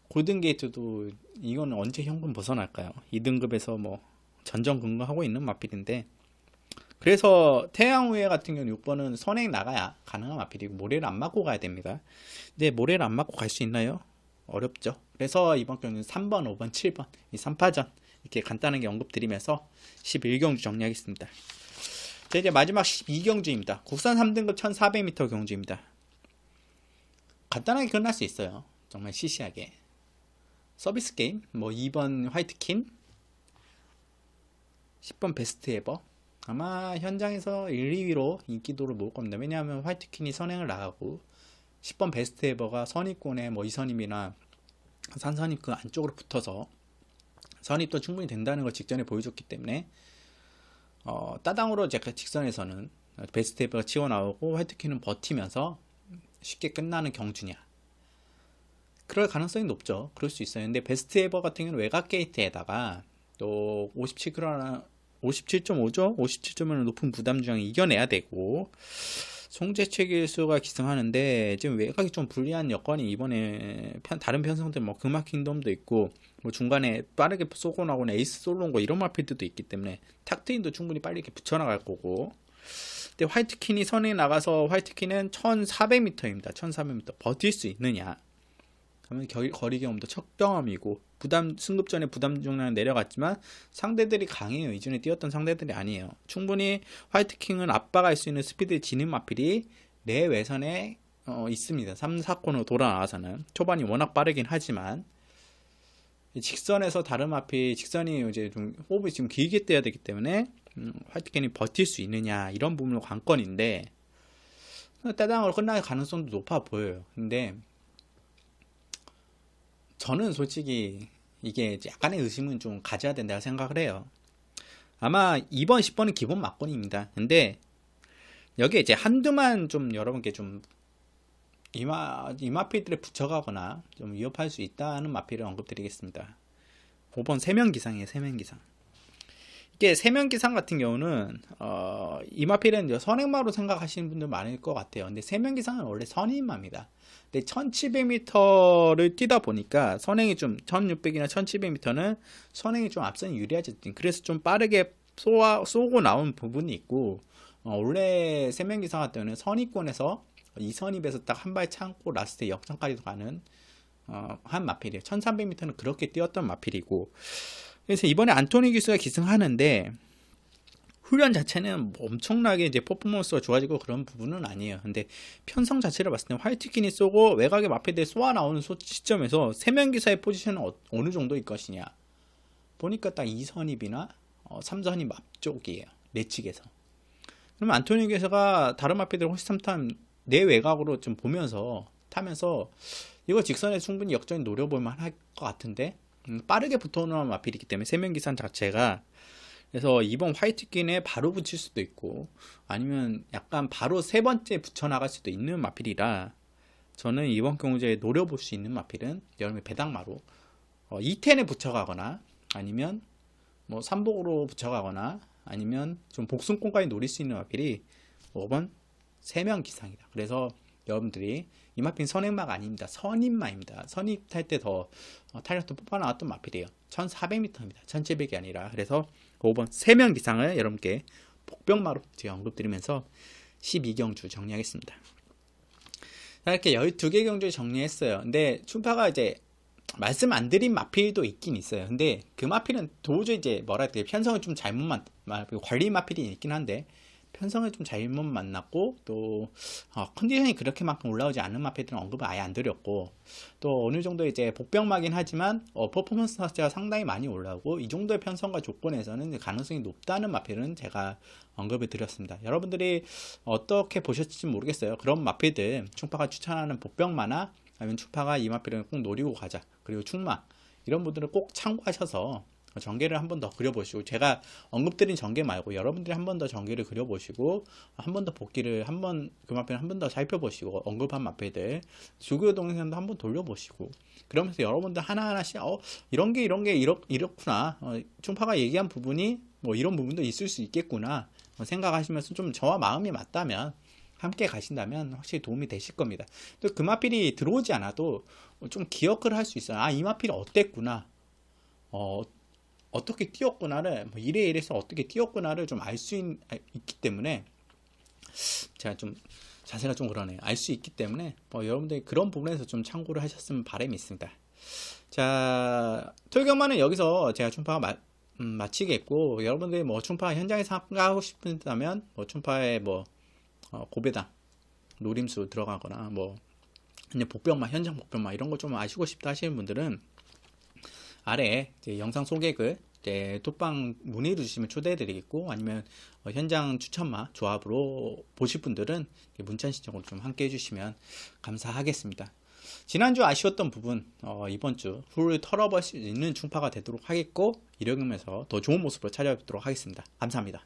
골든게이트도 이건 언제 현금 벗어날까요? 2등급에서 뭐 전전긍긍하고 있는 마필인데, 그래서 태양우회 같은 경우는 6번은 선행 나가야 가능한 마필이고, 모래를 안 맞고 가야 됩니다. 근데 모래를 안 맞고 갈 수 있나요? 어렵죠. 그래서 이번 경기는 3번, 5번, 7번 이 3파전 이렇게 간단하게 언급드리면서 11경주 정리하겠습니다. 자, 이제 마지막 12경주입니다. 국산 3등급 1400m 경주입니다. 간단하게 끝날 수 있어요. 정말 시시하게. 서비스 게임, 뭐 2번 화이트킨, 10번 베스트 에버. 아마 현장에서 1, 2위로 인기도를 모을 겁니다. 왜냐하면 화이트킨이 선행을 나가고, 10번 베스트 에버가 선입군에 뭐 이선임이나 산선입 그 안쪽으로 붙어서 선입도 충분히 된다는 걸 직전에 보여줬기 때문에, 따당으로 제가 직선에서는 베스트 에버가 치고 나오고 화이트킨은 버티면서 쉽게 끝나는 경주냐, 그럴 가능성이 높죠. 그럴 수 있어요. 근데 베스트 에버 같은 경우는 외곽 게이트에다가 또 57km 57.5죠? 57점은 높은 부담 중앙 이겨내야 되고, 송재채 기수가 기승하는데 지금 외곽이 좀 불리한 여건이 이번에 다른 편성들 뭐 금화킹덤도 있고, 뭐 중간에 빠르게 쏘고 나오는 에이스 솔로인 거 이런 마필들도 있기 때문에 탁트인도 충분히 빨리 이렇게 붙여나갈 거고. 근데 화이트킨이 선에 나가서, 화이트킨은 1400m입니다. 1400m 버틸 수 있느냐, 그러면 거리 경험도 첫 경험이고, 승급전에 부담 중량은 내려갔지만 상대들이 강해요. 이전에 뛰었던 상대들이 아니에요. 충분히 화이트킹은 압박할 수 있는 스피드 지닌 마필이 내 외선에 있습니다. 3, 4코너 돌아 나와서는 초반이 워낙 빠르긴 하지만, 직선에서 다른 마필 직선이 이제 좀 호흡이 지금 길게 떼야 되기 때문에 화이트킹이 버틸 수 있느냐, 이런 부분은 관건인데, 따당으로 끝날 가능성도 높아 보여요. 근데 저는 솔직히 이게 약간의 의심은 좀 가져야 된다고 생각을 해요. 아마 2번, 10번은 기본 막권입니다. 근데 여기에 이제 한두만 좀 여러분께 좀 이 마필들에 붙여가거나 좀 위협할 수 있다는 마필을 언급드리겠습니다. 5번 3명 기상이에요. 3명 기상. 이게 세면기상 같은 경우는 이 마필은 이제 선행마로 생각하시는 분들 많을 것 같아요. 근데 세면기상은 원래 선행마입니다. 근데 1700m를 뛰다 보니까 선행이 좀 1600이나 1700m는 선행이 좀 앞선이 유리하지. 그래서 좀 빠르게 쏘고 나온 부분이 있고, 원래 세면기상 같은 경우는 선입권에서 이 선입에서 딱 한 발 참고 라스트 역전까지도 가는 한 마필이에요. 1300m는 그렇게 뛰었던 마필이고, 그래서 이번에 안토니 기수가 기승하는데 훈련 자체는 뭐 엄청나게 이제 퍼포먼스가 좋아지고 그런 부분은 아니에요. 근데 편성 자체를 봤을 때 화이트킨이 쏘고 외곽에 마필들이 쏘아 나오는 시점에서 세면기사의 포지션은 어느 정도일 것이냐 보니까 딱 2선입이나 3선입 앞쪽이에요. 내측에서. 그러면 안토니 기수가 다른 마필들 호시탐탐 내 외곽으로 좀 보면서 타면서 이거 직선에 충분히 역전이 노려볼 만할 것 같은데 빠르게 붙어오는 마필이기 때문에 세면기산 자체가, 그래서 이번 화이트킨에 바로 붙일 수도 있고 아니면 약간 바로 세 번째 붙여나갈 수도 있는 마필이라, 저는 이번 경우에 노려볼 수 있는 마필은 여름에 배당마로 2텐에 붙여가거나 아니면 뭐 삼복으로 붙여가거나 아니면 좀 복순권까지 노릴 수 있는 마필이 5번 세면기상이다. 그래서 여러분들이 이 마필은 선행마가 아닙니다. 선입마입니다. 선입 탈 때 더 탄력도 뽑아 나왔던 마필이에요. 1400m입니다. 1700이 아니라. 그래서 5번 세면기상을 여러분께 복병마로 제가 언급드리면서 12경주 정리하겠습니다. 자, 이렇게 12개 경주 정리했어요. 근데 춘파가 이제 말씀 안 드린 마필도 있긴 있어요. 근데 그 마필은 도저히 이제 뭐라 해야 돼, 편성을 좀 잘못 관리 마필이 있긴 한데 편성을 좀 잘못 만났고 또 컨디션이 그렇게만큼 올라오지 않는 마필들은 언급을 아예 안 드렸고, 또 어느 정도 이제 복병마긴 하지만 퍼포먼스 자체가 상당히 많이 올라오고 이 정도의 편성과 조건에서는 가능성이 높다는 마필은 제가 언급을 드렸습니다. 여러분들이 어떻게 보셨을지 모르겠어요. 그런 마필들 충파가 추천하는 복병마나 아니면 충파가 이 마필은 꼭 노리고 가자, 그리고 충마 이런 분들은 꼭 참고하셔서 전개를 한 번 더 그려보시고, 제가 언급드린 전개 말고 여러분들이 한 번 더 전개를 그려보시고 한 번 더 복기를 그 마필을 한 번 더 살펴보시고 언급한 마필들 주교 동영상도 한 번 돌려보시고, 그러면서 여러분들 하나하나씩 이런 게 이렇구나, 충파가 얘기한 부분이 뭐 이런 부분도 있을 수 있겠구나 생각하시면서 좀 저와 마음이 맞다면 함께 가신다면 확실히 도움이 되실 겁니다. 또 그 마필이 들어오지 않아도 좀 기억을 할 수 있어요. 이 마필이 어땠구나, 어떻게 뛰었구나를, 뭐 이래서 어떻게 뛰었구나를 좀 알 수 있기 때문에, 제가 좀 자세가 좀 그러네요. 알 수 있기 때문에 여러분들이 그런 부분에서 좀 참고를 하셨으면 바람이 있습니다. 자, 토요경마는 여기서 제가 춘파 마치겠고, 여러분들이 뭐 춘파 현장에 참가하고 싶다면 춘파에 고배당 노림수 들어가거나 복병마, 현장 복병마 이런 거 좀 아시고 싶다 하시는 분들은 아래 이제 영상 소개글 톡방 문의해 주시면 초대해 드리겠고, 아니면 현장 추천마 조합으로 보실 분들은 문자 신청으로 좀 함께 해주시면 감사하겠습니다. 지난주 아쉬웠던 부분 이번 주 훌 털어볼 수 있는 충파가 되도록 하겠고, 이력임에서 더 좋은 모습으로 찾아뵙도록 하겠습니다. 감사합니다.